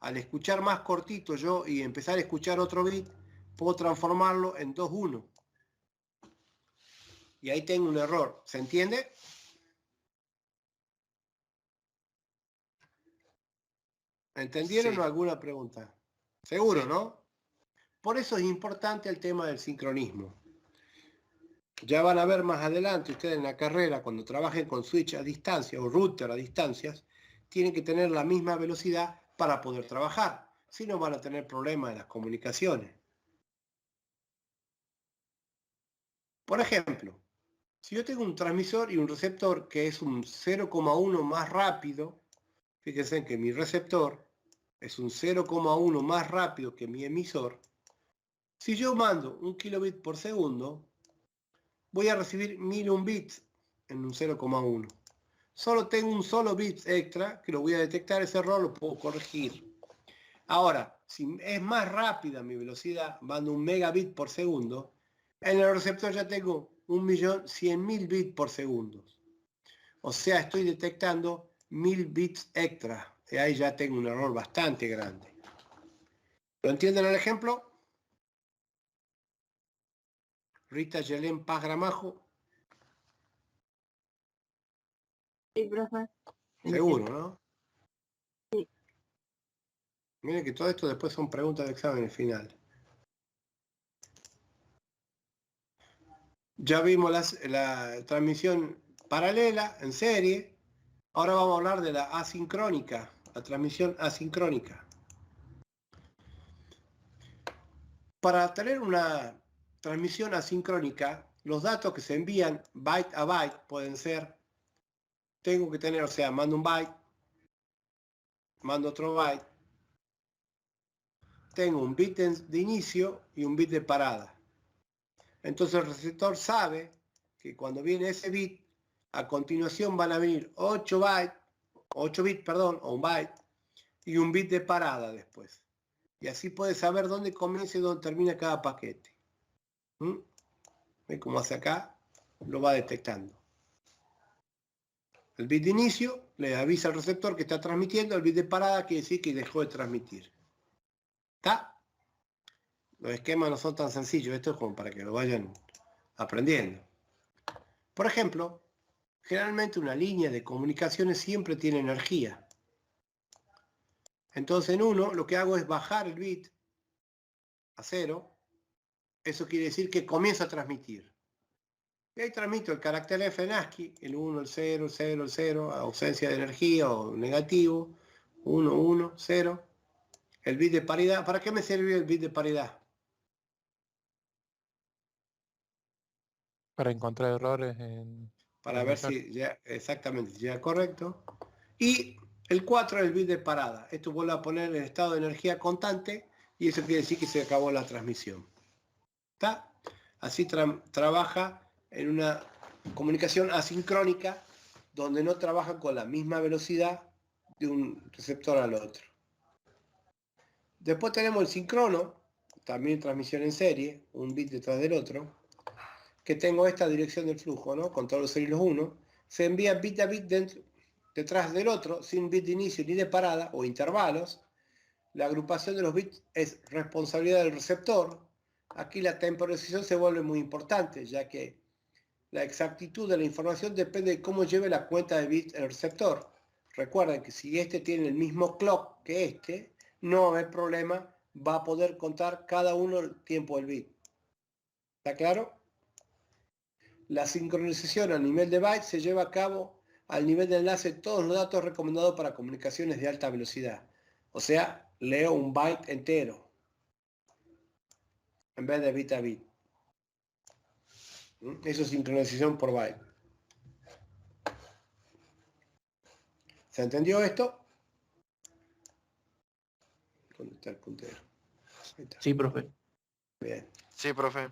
al escuchar más cortito yo y empezar a escuchar otro bit, puedo transformarlo en 2-1. Y ahí tengo un error. ¿Se entiende? ¿Entendieron Sí. o alguna pregunta? Seguro, ¿no? Por eso es importante el tema del sincronismo. Ya van a ver más adelante ustedes en la carrera, cuando trabajen con switch a distancia o router a distancias, tienen que tener la misma velocidad para poder trabajar. Si no, van a tener problemas en las comunicaciones. Por ejemplo, si yo tengo un transmisor y un receptor que es un 0,1 más rápido, fíjense que mi receptor es un 0,1 más rápido que mi emisor. Si yo mando 1 kilobit por segundo, voy a recibir 1001 bits en un 0,1. Solo tengo un solo bit extra que lo voy a detectar, ese error lo puedo corregir. Ahora, si es más rápida mi velocidad, mando 1 megabit por segundo, en el receptor ya tengo 1.100.000 bits por segundo. O sea, estoy detectando 1000 bits extra. Y ahí ya tengo un error bastante grande. ¿Lo entienden el ejemplo? Rita Yelén Paz Gramajo. Sí, profe. Seguro, ¿no? Miren que todo esto después son preguntas de examen final. Ya vimos la transmisión paralela en serie. Ahora vamos a hablar de la asincrónica, la transmisión asincrónica. Para tener una transmisión asincrónica, los datos que se envían byte a byte pueden ser, tengo que tener, o sea, mando un byte, mando otro byte, tengo un bit de inicio y un bit de parada. Entonces el receptor sabe que cuando viene ese bit, a continuación van a venir 8 bits, o un byte, y un bit de parada después. Y así puede saber dónde comienza y dónde termina cada paquete. ¿Ven cómo hace acá? Lo va detectando. El bit de inicio le avisa al receptor que está transmitiendo, el bit de parada quiere decir que dejó de transmitir. ¿Está? Los esquemas no son tan sencillos, esto es como para que lo vayan aprendiendo. Por ejemplo, generalmente una línea de comunicaciones siempre tiene energía. Entonces en uno lo que hago es bajar el bit a 0. Eso quiere decir que comienza a transmitir. Y ahí transmito el carácter F en ASCII, el 1, el 0, el 0, el 0, ausencia de energía o negativo, 1, 1, 0. El bit de paridad, ¿para qué me sirvió el bit de paridad? Para encontrar errores en... Para ver si ya exactamente ya correcto. Y el 4 es el bit de parada. Esto vuelve a poner en estado de energía constante y eso quiere decir que se acabó la transmisión. ¿Está? Así trabaja en una comunicación asincrónica donde no trabaja con la misma velocidad de un receptor al otro. Después tenemos el síncrono, también transmisión en serie, un bit detrás del otro, que tengo esta dirección del flujo, ¿no? Con todos los 0 y los 1, se envía bit a bit detrás del otro, sin bit de inicio ni de parada o intervalos. La agrupación de los bits es responsabilidad del receptor. Aquí la temporización se vuelve muy importante, ya que la exactitud de la información depende de cómo lleve la cuenta de bits el receptor. Recuerden que si este tiene el mismo clock que este, no va a haber problema, va a poder contar cada uno el tiempo del bit. ¿Está claro? La sincronización a nivel de bytes se lleva a cabo al nivel de enlace de todos los datos recomendados para comunicaciones de alta velocidad. O sea, leo un byte entero en vez de bit a bit. Eso es sincronización por byte. ¿Se entendió esto? ¿Dónde está el puntero? Ahí está. Sí, profe. Bien. Sí, profe.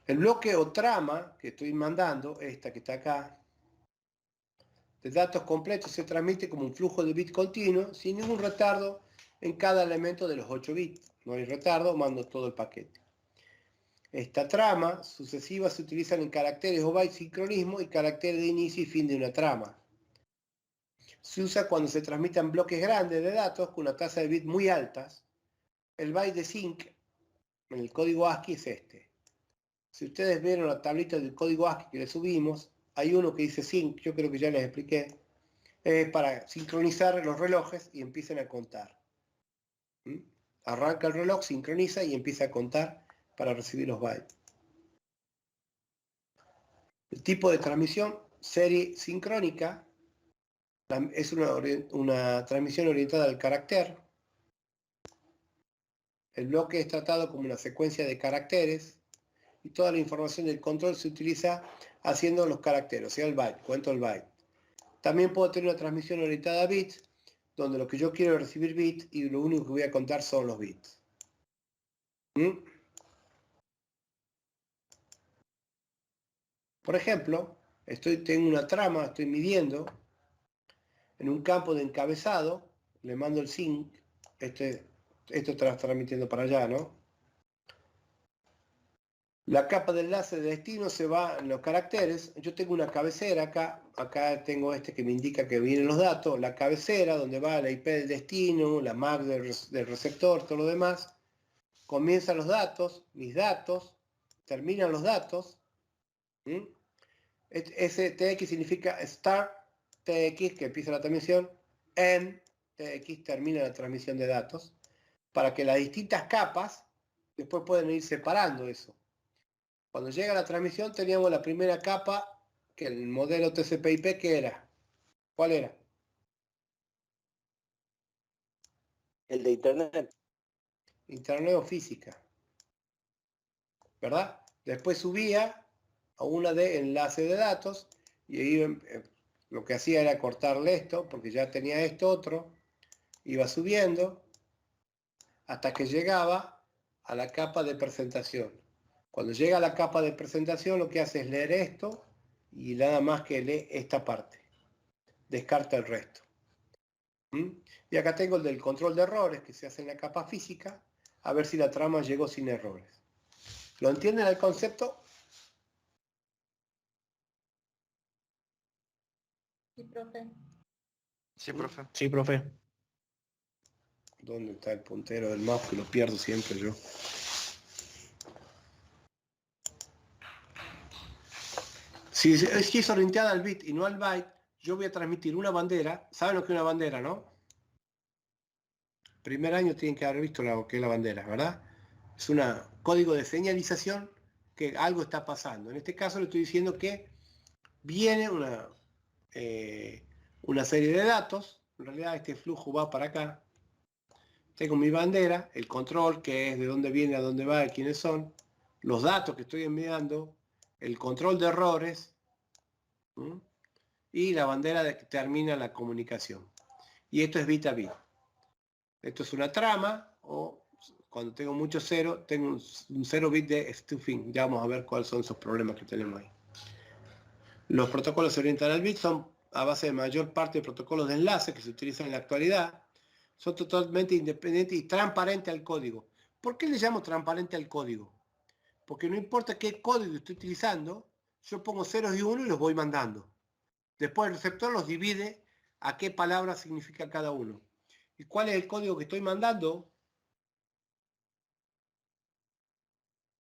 El bloque o trama que estoy mandando, esta que está acá, de datos completos se transmite como un flujo de bits continuo, sin ningún retardo en cada elemento de los 8 bits. No hay retardo, mando todo el paquete. Esta trama sucesiva se utilizan en caracteres o bytes sincronismo y caracteres de inicio y fin de una trama. Se usa cuando se transmitan bloques grandes de datos con una tasa de bits muy altas. El byte de sync en el código ASCII es este. Si ustedes vieron la tablita del código ASCII que le subimos, hay uno que dice sync, yo creo que ya les expliqué, para sincronizar los relojes y empiecen a contar. Arranca el reloj, sincroniza y empieza a contar para recibir los bytes. El tipo de transmisión serie sincrónica es una transmisión orientada al carácter. El bloque es tratado como una secuencia de caracteres y toda la información del control se utiliza haciendo los caracteres, o sea, el byte, cuento el byte. También puedo tener una transmisión orientada a bits, donde lo que yo quiero es recibir bits y lo único que voy a contar son los bits. Por ejemplo, tengo una trama, estoy midiendo en un campo de encabezado, le mando el sync, esto está transmitiendo para allá, ¿no? La capa de enlace de destino se va en los caracteres. Yo tengo una cabecera acá tengo que me indica que vienen los datos, la cabecera donde va la IP del destino, la MAC del receptor, todo lo demás. Comienzan los datos, mis datos, terminan los datos. Ese TX significa start TX, que empieza la transmisión, end TX, termina la transmisión de datos, para que las distintas capas después pueden ir separando eso. Cuando llega la transmisión teníamos la primera capa, que el modelo TCP/IP, ¿qué era? ¿Cuál era? El de Internet. Internet o física, ¿verdad? Después subía a una de enlace de datos y ahí lo que hacía era cortarle esto, porque ya tenía esto otro, iba subiendo hasta que llegaba a la capa de presentación. Cuando llega a la capa de presentación lo que hace es leer esto y nada más que lee esta parte. Descarta el resto. Y acá tengo el del control de errores que se hace en la capa física, a ver si la trama llegó sin errores. ¿Lo entienden el concepto? Sí, profe. Sí, profe. Sí, profe. ¿Dónde está el puntero del mouse? Que lo pierdo siempre yo. Si es orientada al bit y no al byte, yo voy a transmitir una bandera. ¿Saben lo que es una bandera, no? Primer año tienen que haber visto lo que es la bandera, ¿verdad? Es un código de señalización que algo está pasando. En este caso le estoy diciendo que viene una serie de datos. En realidad este flujo va para acá. Tengo mi bandera, el control, que es de dónde viene, a dónde va, quiénes son, los datos que estoy enviando, el control de errores, y la bandera que termina la comunicación. Y esto es bit a bit. Esto es una trama, o cuando tengo mucho cero, tengo un 0 bit de stuffing. Ya vamos a ver cuáles son esos problemas que tenemos ahí. Los protocolos se orientan al bit, son a base de mayor parte de protocolos de enlace que se utilizan en la actualidad. Son totalmente independientes y transparentes al código. ¿Por qué le llamo transparente al código? Porque no importa qué código estoy utilizando, yo pongo ceros y unos y los voy mandando. Después el receptor los divide a qué palabra significa cada uno. ¿Y cuál es el código que estoy mandando?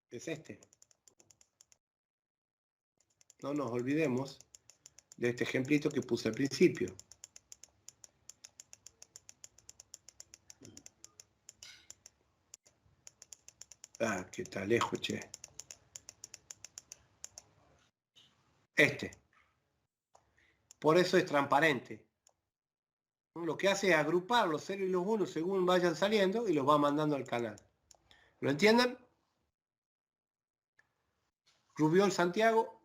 Es este. No nos olvidemos de este ejemplito que puse al principio. Ah, que está lejos, che. Este. Por eso es transparente. Lo que hace es agrupar los ceros y los unos según vayan saliendo y los va mandando al canal. ¿Lo entienden? Rubiol, Santiago.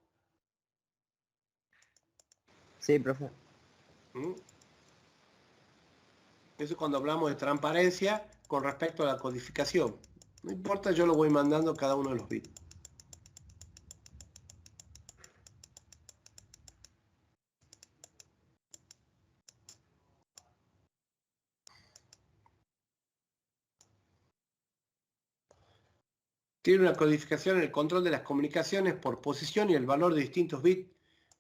Sí, profe. Eso es cuando hablamos de transparencia con respecto a la codificación. No importa, yo lo voy mandando cada uno de los bits. Tiene una codificación en el control de las comunicaciones por posición y el valor de distintos bits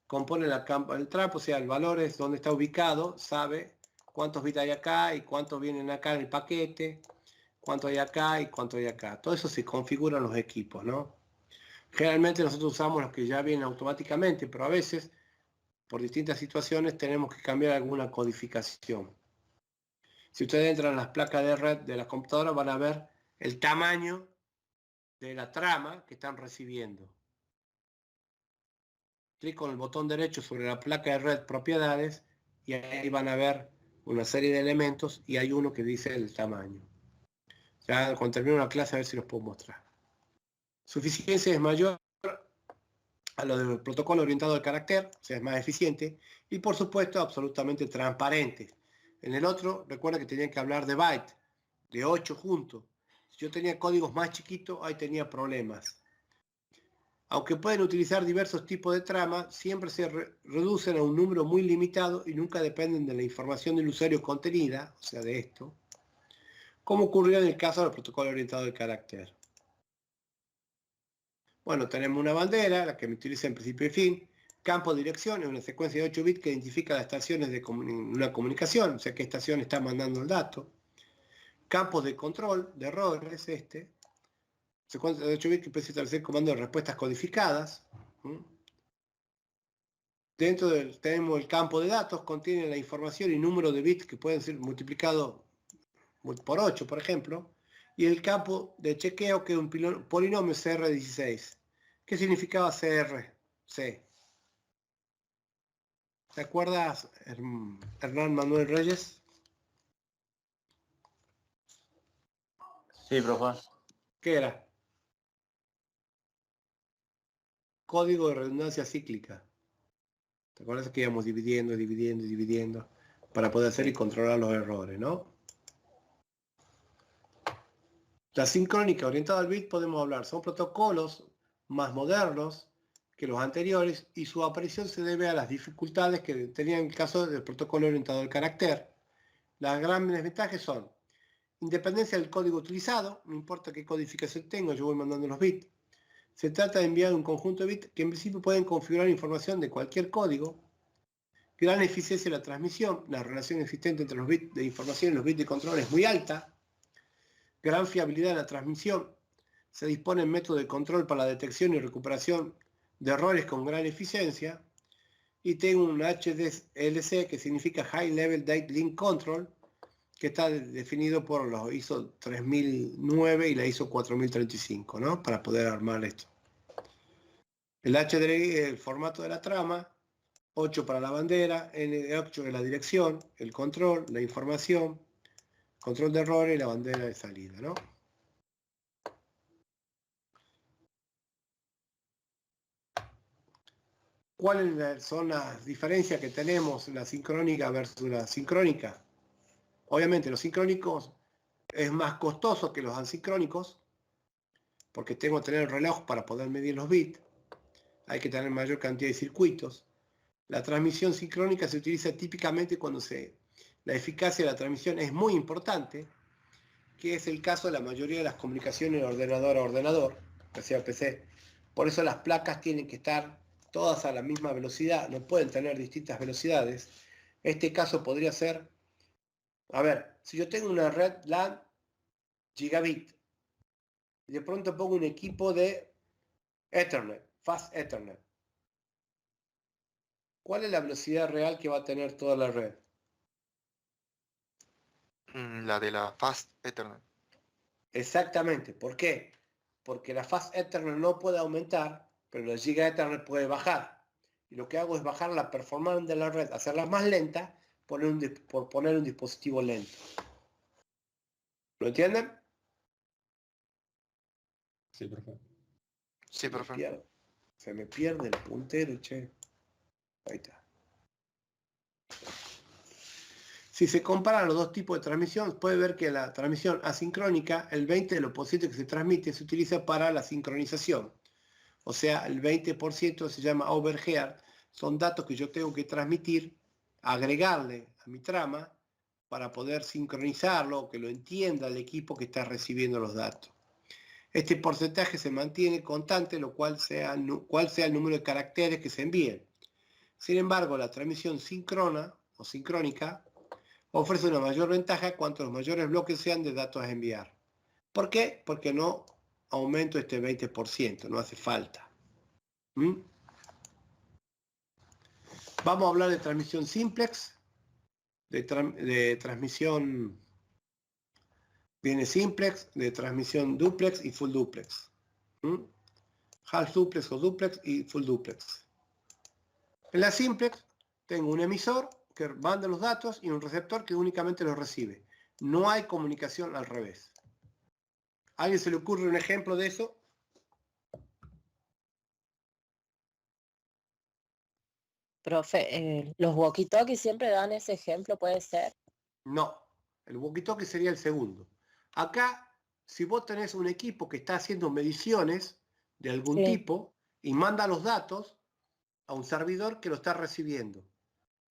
compone el trap, o sea, el valor es donde está ubicado, sabe cuántos bits hay acá y cuántos vienen acá en el paquete, cuánto hay acá y cuánto hay acá. Todo eso se configura en los equipos, ¿no? Generalmente nosotros usamos los que ya vienen automáticamente, pero a veces, por distintas situaciones, tenemos que cambiar alguna codificación. Si ustedes entran en las placas de red de las computadoras, van a ver el tamaño de la trama que están recibiendo. Clic con el botón derecho sobre la placa de red propiedades y ahí van a ver una serie de elementos y hay uno que dice el tamaño. Ya cuando termine la clase a ver si los puedo mostrar. Su eficiencia es mayor a lo del protocolo orientado al carácter, o sea, es más eficiente y por supuesto absolutamente transparente. En el otro, recuerda que tenían que hablar de byte, de 8 juntos. Si yo tenía códigos más chiquitos, ahí tenía problemas. Aunque pueden utilizar diversos tipos de trama, siempre se reducen a un número muy limitado y nunca dependen de la información del usuario contenida, o sea, de esto, como ocurrió en el caso del protocolo orientado al carácter. Bueno, tenemos una bandera, la que me utiliza en principio y fin, campo de dirección, es una secuencia de 8 bits que identifica las estaciones de una comunicación, o sea, qué estación está mandando el dato. Campos de control de errores, secuencia de 8 bits que puede establecer comandos de respuestas codificadas. Dentro del, tenemos el campo de datos, contiene la información y número de bits que pueden ser multiplicados por 8, por ejemplo, y el campo de chequeo, que es un polinomio CR16. ¿Qué significaba CRC? ¿Te acuerdas, Hernán Manuel Reyes? Sí, profe. ¿Qué era? Código de redundancia cíclica. ¿Te acuerdas que íbamos dividiendo para poder hacer y controlar los errores, ¿no? La sincrónica orientada al bit podemos hablar, son protocolos más modernos que los anteriores y su aparición se debe a las dificultades que tenían en el caso del protocolo orientado al carácter. Las grandes ventajas son independencia del código utilizado, no importa qué codificación tengo, yo voy mandando los bits. Se trata de enviar un conjunto de bits que en principio pueden configurar información de cualquier código. Gran eficiencia de la transmisión, la relación existente entre los bits de información y los bits de control es muy alta. Gran fiabilidad en la transmisión. Se dispone de métodos de control para la detección y recuperación de errores con gran eficiencia. Y tengo un HDLC, que significa High Level Data Link Control, que está definido por los ISO 3009 y la ISO 4035, ¿no? Para poder armar esto. El HDLI es el formato de la trama, 8 para la bandera, N8 es la dirección, el control, la información, control de errores y la bandera de salida, ¿no? ¿Cuáles son las diferencias que tenemos la sincrónica versus la sincrónica? Obviamente los sincrónicos es más costoso que los asincrónicos, porque tengo que tener el reloj para poder medir los bits. Hay que tener mayor cantidad de circuitos. La transmisión sincrónica se utiliza típicamente cuando la eficacia de la transmisión es muy importante, que es el caso de la mayoría de las comunicaciones de ordenador a ordenador, PC a PC. Por eso las placas tienen que estar todas a la misma velocidad, no pueden tener distintas velocidades. Este caso podría ser, a ver, si yo tengo una red LAN gigabit, y de pronto pongo un equipo de Ethernet, Fast Ethernet, ¿cuál es la velocidad real que va a tener toda la red? La de la Fast Ethernet. Exactamente. ¿Por qué? Porque la Fast Ethernet no puede aumentar, pero la Giga Ethernet puede bajar. Y lo que hago es bajar la performance de la red, hacerla más lenta, por poner un dispositivo lento. ¿Lo entienden? Sí, profe. Sí, profe. Se me pierde el puntero, che. Ahí está. Si se comparan los dos tipos de transmisión, puede ver que la transmisión asincrónica, el 20 de lo posible que se transmite se utiliza para la sincronización. O sea, el 20% se llama overhead. Son datos que yo tengo que transmitir, agregarle a mi trama para poder sincronizarlo, que lo entienda el equipo que está recibiendo los datos. Este porcentaje se mantiene constante, lo cual sea el número de caracteres que se envíen. Sin embargo, la transmisión síncrona o sincrónica ofrece una mayor ventaja cuanto los mayores bloques sean de datos a enviar. ¿Por qué? Porque no aumento este 20%, no hace falta. Vamos a hablar de transmisión simplex, de transmisión viene simplex, de transmisión duplex y full duplex. Half duplex o duplex y full duplex. En la simplex tengo un emisor que manda los datos y un receptor que únicamente los recibe. No hay comunicación al revés. ¿A alguien se le ocurre un ejemplo de eso? Profe, los walkie-talkies siempre dan ese ejemplo, ¿puede ser? No, el walkie-talkie sería el segundo. Acá, si vos tenés un equipo que está haciendo mediciones de algún tipo y manda los datos a un servidor que lo está recibiendo.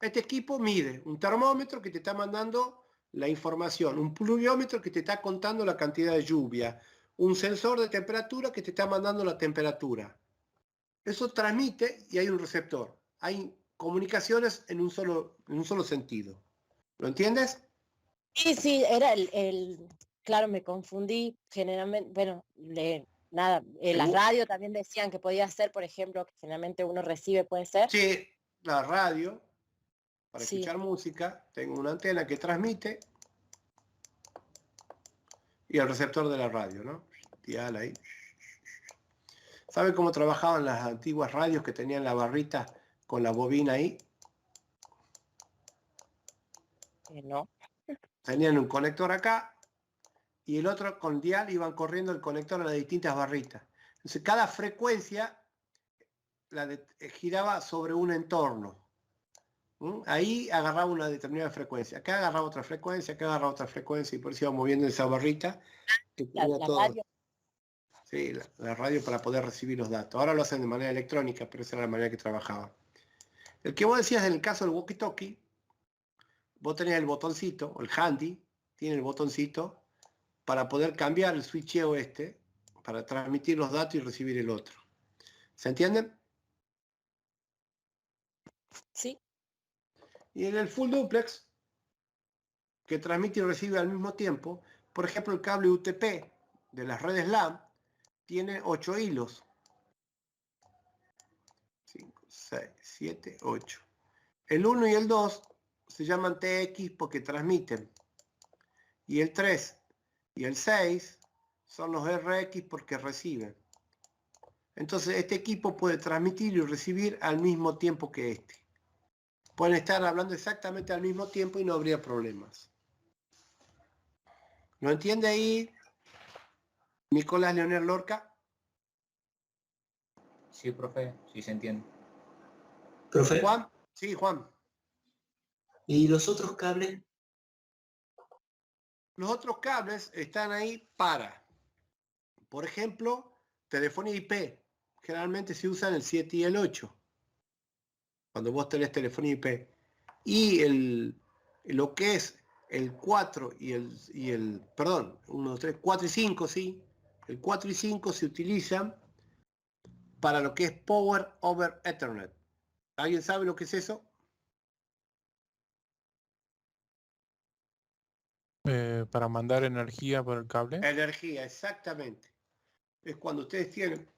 Este equipo mide un termómetro que te está mandando la información, un pluviómetro que te está contando la cantidad de lluvia, un sensor de temperatura que te está mandando la temperatura. Eso transmite y hay un receptor. Hay comunicaciones en un solo sentido. ¿Lo entiendes? Sí, era claro, me confundí generalmente, bueno, en la radio también decían que podía ser, por ejemplo, que generalmente uno recibe, ¿puede ser? Sí, la radio, para Sí. escuchar música, tengo una antena que transmite y el receptor de la radio, ¿no? Dial ahí. ¿Sabe cómo trabajaban las antiguas radios que tenían la barrita con la bobina ahí? No. Tenían un conector acá y el otro con dial iban corriendo el conector a las distintas barritas. Entonces cada frecuencia giraba sobre un entorno. Ahí agarraba una determinada frecuencia, acá agarraba otra frecuencia, acá agarraba otra frecuencia y por eso iba moviendo esa barrita. Que La tenía todo. radio. Sí, la radio para poder recibir los datos. Ahora lo hacen de manera electrónica, pero esa era la manera que trabajaba. El que vos decías en el caso del walkie-talkie, vos tenés el botoncito, el handy, tiene el botoncito para poder cambiar el switcheo para transmitir los datos y recibir el otro. ¿Se entienden? Sí. Y en el full duplex, que transmite y recibe al mismo tiempo, por ejemplo, el cable UTP de las redes LAN tiene 8 hilos. 5, 6, 7, 8. El 1 y el 2 se llaman TX porque transmiten. Y el 3 y el 6 son los RX porque reciben. Entonces este equipo puede transmitir y recibir al mismo tiempo que este. Pueden estar hablando exactamente al mismo tiempo y no habría problemas. ¿Lo entiende ahí Nicolás Leonel Lorca? Sí, profe, sí se entiende. Profe, Juan, sí, Juan. ¿y los otros cables? Los otros cables están ahí para, por ejemplo, telefonía IP. Generalmente se usan el 7 y el 8. Cuando vos tenés telefonía IP. Y lo que es el 4 perdón, 1, 2, 3, 4 y 5, sí. El 4 y 5 se utilizan para lo que es Power over Ethernet. ¿Alguien sabe lo que es eso? Para mandar energía por el cable. Energía, exactamente. Es cuando ustedes tienen,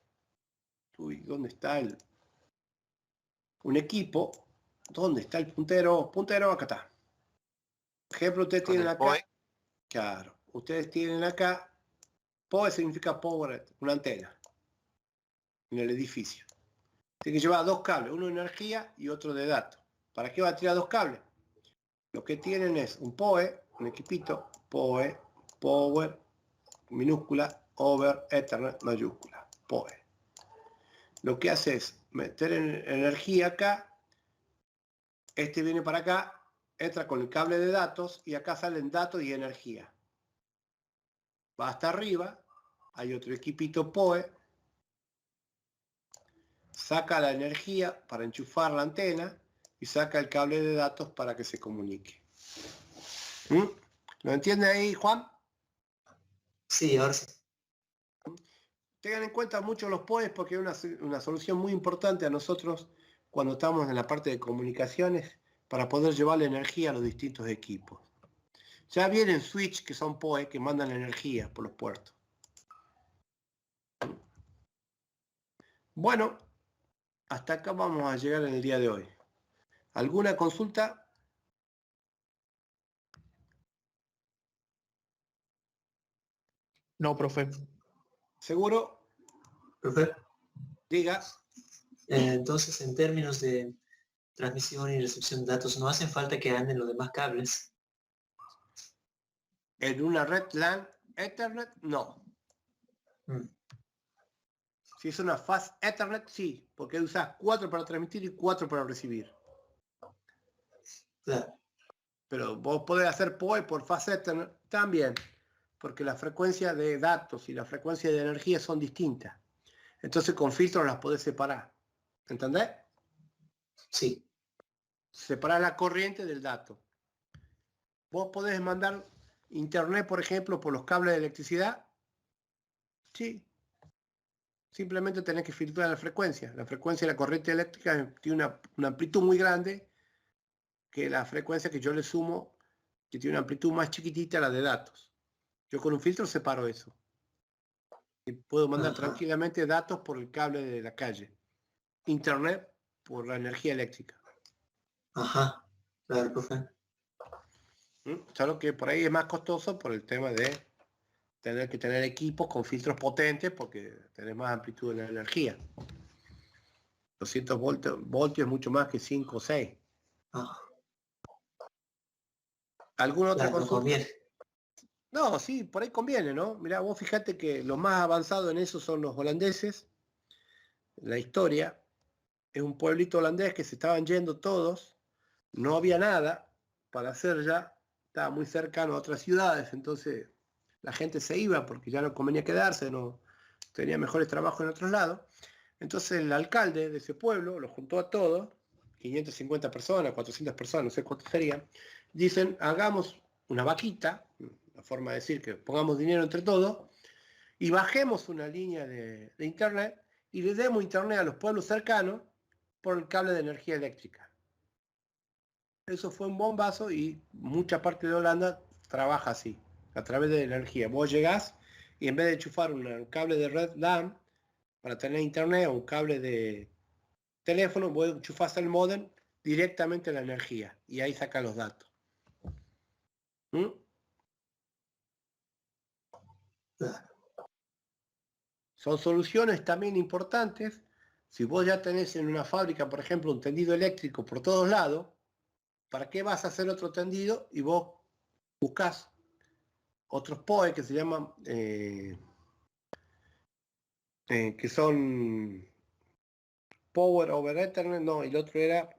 uy, ¿dónde está un equipo? ¿Dónde está el puntero? Puntero, acá está. Por ejemplo, ustedes Con tienen el acá. POE. Claro, ustedes tienen acá. POE significa Power, una antena. En el edificio. Tienen que llevar dos cables, uno de energía y otro de datos. ¿Para qué va a tirar dos cables? Lo que tienen es un POE, un equipito, POE, Power, minúscula, over, Ethernet, mayúscula, POE. Lo que hace es meter energía acá, este viene para acá, entra con el cable de datos y acá salen datos y energía. Va hasta arriba, hay otro equipito POE, saca la energía para enchufar la antena y saca el cable de datos para que se comunique. ¿Lo entiende ahí, Juan? Sí, ahora sí. Tengan en cuenta mucho los POEs porque es una solución muy importante a nosotros cuando estamos en la parte de comunicaciones para poder llevar la energía a los distintos equipos. Ya vienen switch que son POE que mandan la energía por los puertos. Bueno, hasta acá vamos a llegar en el día de hoy. ¿Alguna consulta? No, profe. ¿Seguro? Profe, Diga. entonces en términos de transmisión y recepción de datos, ¿no hacen falta que anden los demás cables? En una red LAN Ethernet, no. Si es una Fast Ethernet, sí, porque usas 4 para transmitir y 4 para recibir. Claro. Pero vos podés hacer POE por Fast Ethernet también, porque la frecuencia de datos y la frecuencia de energía son distintas. Entonces con filtros las podés separar. ¿Entendés? Sí. Separar la corriente del dato. Vos podés mandar internet, por ejemplo, por los cables de electricidad. Sí. Simplemente tenés que filtrar la frecuencia. La frecuencia de la corriente eléctrica tiene una amplitud muy grande que la frecuencia que yo le sumo, que tiene una amplitud más chiquitita a la de datos. Yo con un filtro separo eso. Y puedo mandar tranquilamente datos por el cable de la calle. Internet por la energía eléctrica. Ajá, claro, profe. Solo que por ahí es más costoso por el tema de tener que tener equipos con filtros potentes porque tenés más amplitud de la energía. 200 voltios es mucho más que 5 o 6. Ah, ¿Alguna otra claro, no consulta? conviene. No, sí, por ahí conviene, ¿no? Mirá, vos fíjate que los más avanzados en eso son los holandeses. La historia es un pueblito holandés que se estaban yendo todos, no había nada para hacer ya, estaba muy cercano a otras ciudades, entonces la gente se iba porque ya no convenía quedarse, no tenía mejores trabajos en otros lados. Entonces el alcalde de ese pueblo los juntó a todos, 550 personas, 400 personas, no sé cuántos serían. Dicen, hagamos una vaquita, la forma de decir que pongamos dinero entre todos, y bajemos una línea de internet y le demos internet a los pueblos cercanos por el cable de energía eléctrica. Eso fue un bombazo y mucha parte de Holanda trabaja así, a través de la energía. Vos llegás y en vez de enchufar un cable de red LAN para tener internet o un cable de teléfono, vos enchufás el módem directamente a la energía y ahí saca los datos. Claro. Son soluciones también importantes. Si vos ya tenés en una fábrica, por ejemplo, un tendido eléctrico por todos lados, ¿para qué vas a hacer otro tendido? Y vos buscás otros POE que se llaman, que son Power over Ethernet, no, y el otro era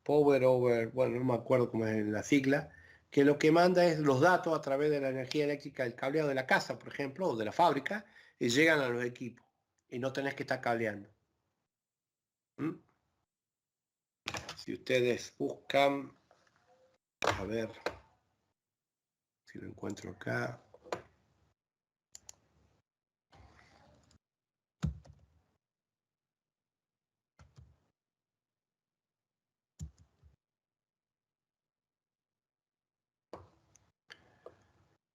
Power over, bueno, no me acuerdo cómo es la sigla, que lo que manda es los datos a través de la energía eléctrica del cableado de la casa, por ejemplo, o de la fábrica, y llegan a los equipos, y no tenés que estar cableando. Si ustedes buscan, a ver si lo encuentro acá.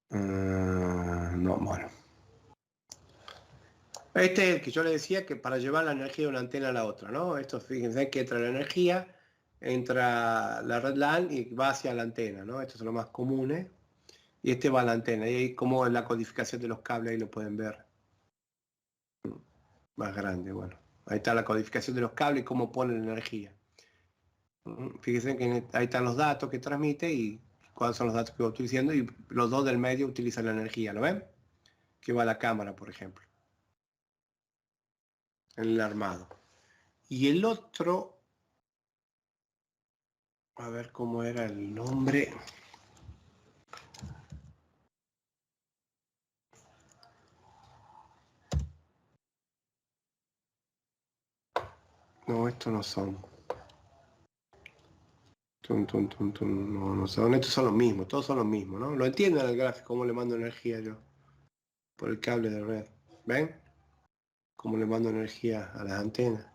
No, bueno. Este es el que yo le decía que para llevar la energía de una antena a la otra, ¿no? Esto, fíjense que entra la energía, entra la red LAN y va hacia la antena, ¿no? Estos son los más comunes. Y este va a la antena. Y ahí como en la codificación de los cables, ahí lo pueden ver. Más grande, bueno. Ahí está la codificación de los cables y cómo pone la energía. Fíjense que ahí están los datos que transmite y cuáles son los datos que va utilizando. Y los dos del medio utilizan la energía, ¿lo ven? Que va a la cámara, por ejemplo. En el armado. Y el otro, a ver cómo era el nombre. No, estos no son. No, no son. Estos son los mismos, todos son los mismos, ¿no? Lo entienden el gráfico, cómo le mando energía yo. Por el cable de red. ¿Ven? Cómo le mando energía a las antenas.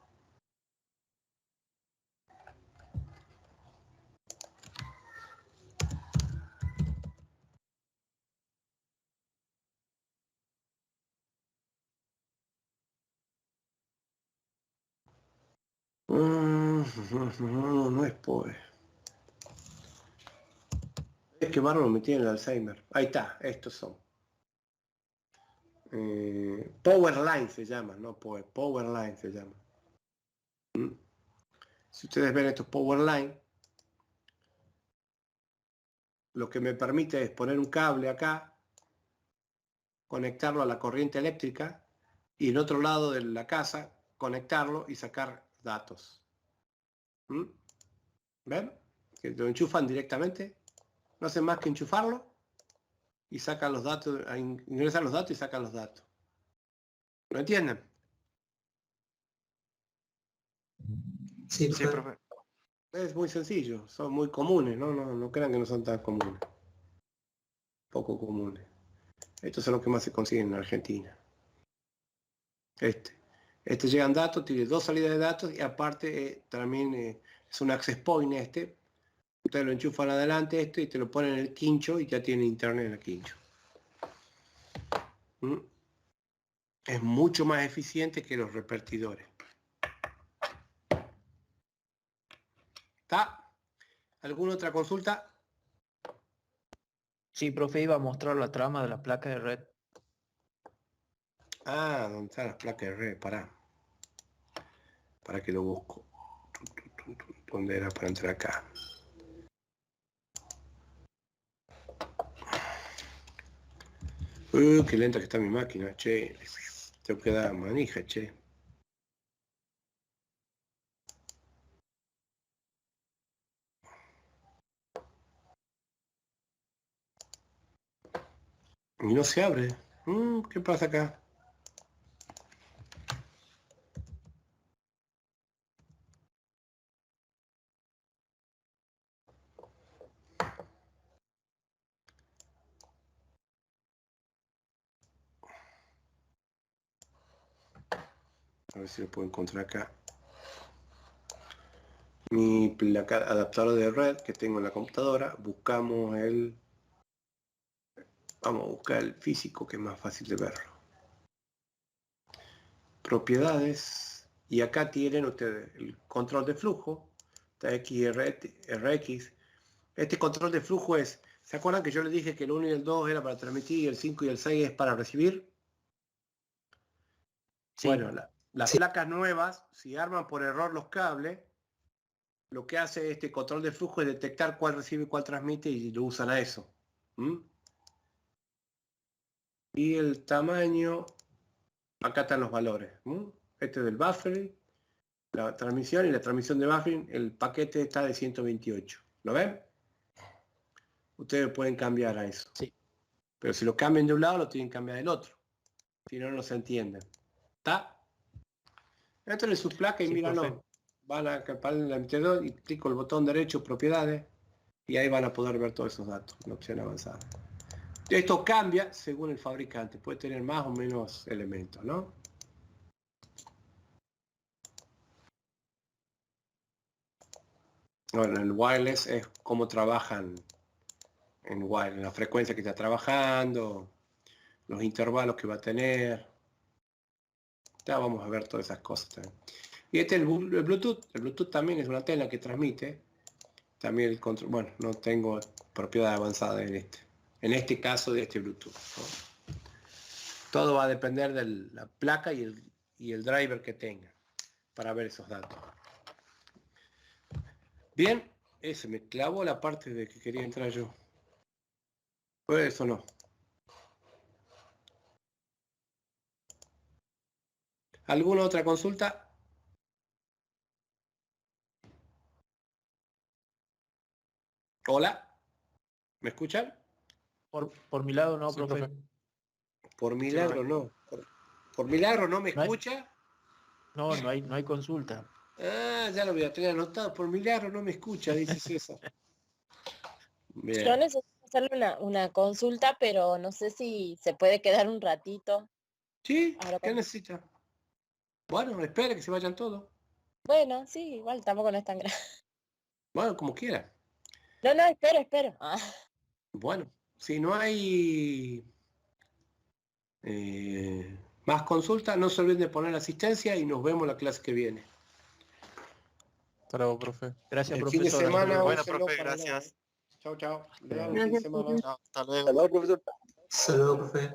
No es pobre. Es que Barro me tiene el Alzheimer. Ahí está, estos son. Powerline se llama, no Powerline se llama. Si ustedes ven estos Powerline, lo que me permite es poner un cable acá, conectarlo a la corriente eléctrica y en otro lado de la casa conectarlo y sacar datos. ¿Ven? Que lo enchufan directamente, no hacen más que enchufarlo y sacan los datos, ingresan los datos y sacan los datos. ¿Lo entienden? Sí, Sí, profe. Es muy sencillo, son muy comunes, no crean que no son tan comunes. Poco comunes. Estos son los que más se consiguen en Argentina. Este llegan datos, tiene dos salidas de datos y aparte también es un access point este. Ustedes lo enchufan adelante esto y te lo ponen en el quincho y ya tiene internet en el quincho. Es mucho más eficiente que los repartidores. ¿Está? ¿Alguna otra consulta? Sí, profe, iba a mostrar la trama de la placa de red. Ah, ¿dónde están las placas de red? Pará. Para que lo busco. ¿Dónde era para entrar acá? Qué lenta que está mi máquina, che. Tengo que dar manija, che. Y no se abre. ¿Qué pasa acá? A ver si lo puedo encontrar acá. Mi placa adaptador de red que tengo en la computadora. Buscamos el... Vamos a buscar el físico, que es más fácil de verlo. Propiedades. Y acá tienen ustedes el control de flujo. Está RX. Este control de flujo es... ¿Se acuerdan que yo les dije que el 1 y el 2 era para transmitir y el 5 y el 6 es para recibir? Sí. Bueno, las placas nuevas, si arman por error los cables, lo que hace este control de flujo es detectar cuál recibe y cuál transmite y lo usan a eso. Y el tamaño, acá están los valores. Este es del buffering, la transmisión y la transmisión de buffering, el paquete está de 128. ¿Lo ven? Ustedes pueden cambiar a eso. Sí. Pero si lo cambian de un lado, lo tienen que cambiar del otro. Si no, no se entienden. ¿Está? Entren en su placa y Sí, míralo. profe. Van a el emitedor y clico el botón derecho, propiedades, y ahí van a poder ver todos esos datos, en opción avanzada. Esto cambia según el fabricante, puede tener más o menos elementos, ¿no? Bueno, el wireless es cómo trabajan en wireless, la frecuencia que está trabajando, los intervalos que va a tener. Ya vamos a ver todas esas cosas también. Y este es el Bluetooth. El Bluetooth también es una antena que transmite. También el control, bueno, no tengo propiedad avanzada en este. En este caso de este Bluetooth, ¿no? Todo va a depender de la placa y el driver que tenga para ver esos datos. Bien, ese me clavó la parte de que quería entrar yo. ¿Fue eso o no? ¿Alguna otra consulta? Hola, ¿me escuchan? Por mi lado no, Sí, profe. profe. Por milagro no. ¿Por milagro no me No hay- escucha? No hay consulta. Ah, ya lo voy a tener anotado. Por milagro no me escucha, dice César. Yo Bien. necesito hacerle una consulta, pero no sé si se puede quedar un ratito. ¿Sí? Ahora ¿Qué cuando- necesita? Bueno, espere que se vayan todos. Bueno, sí, igual tampoco no es tan grave. Bueno, como quiera. No, espero. Ah, Bueno, si no hay más consultas, no se olviden de poner asistencia y nos vemos la clase que viene. Hasta luego, profe. Gracias, El profesor. fin de semana, Bueno, úsenlo profe, para gracias. Chao, chao. Lean el fin de Gracias, semana. profe. Chao, hasta luego. Hasta luego, profesor. Saludos, profe.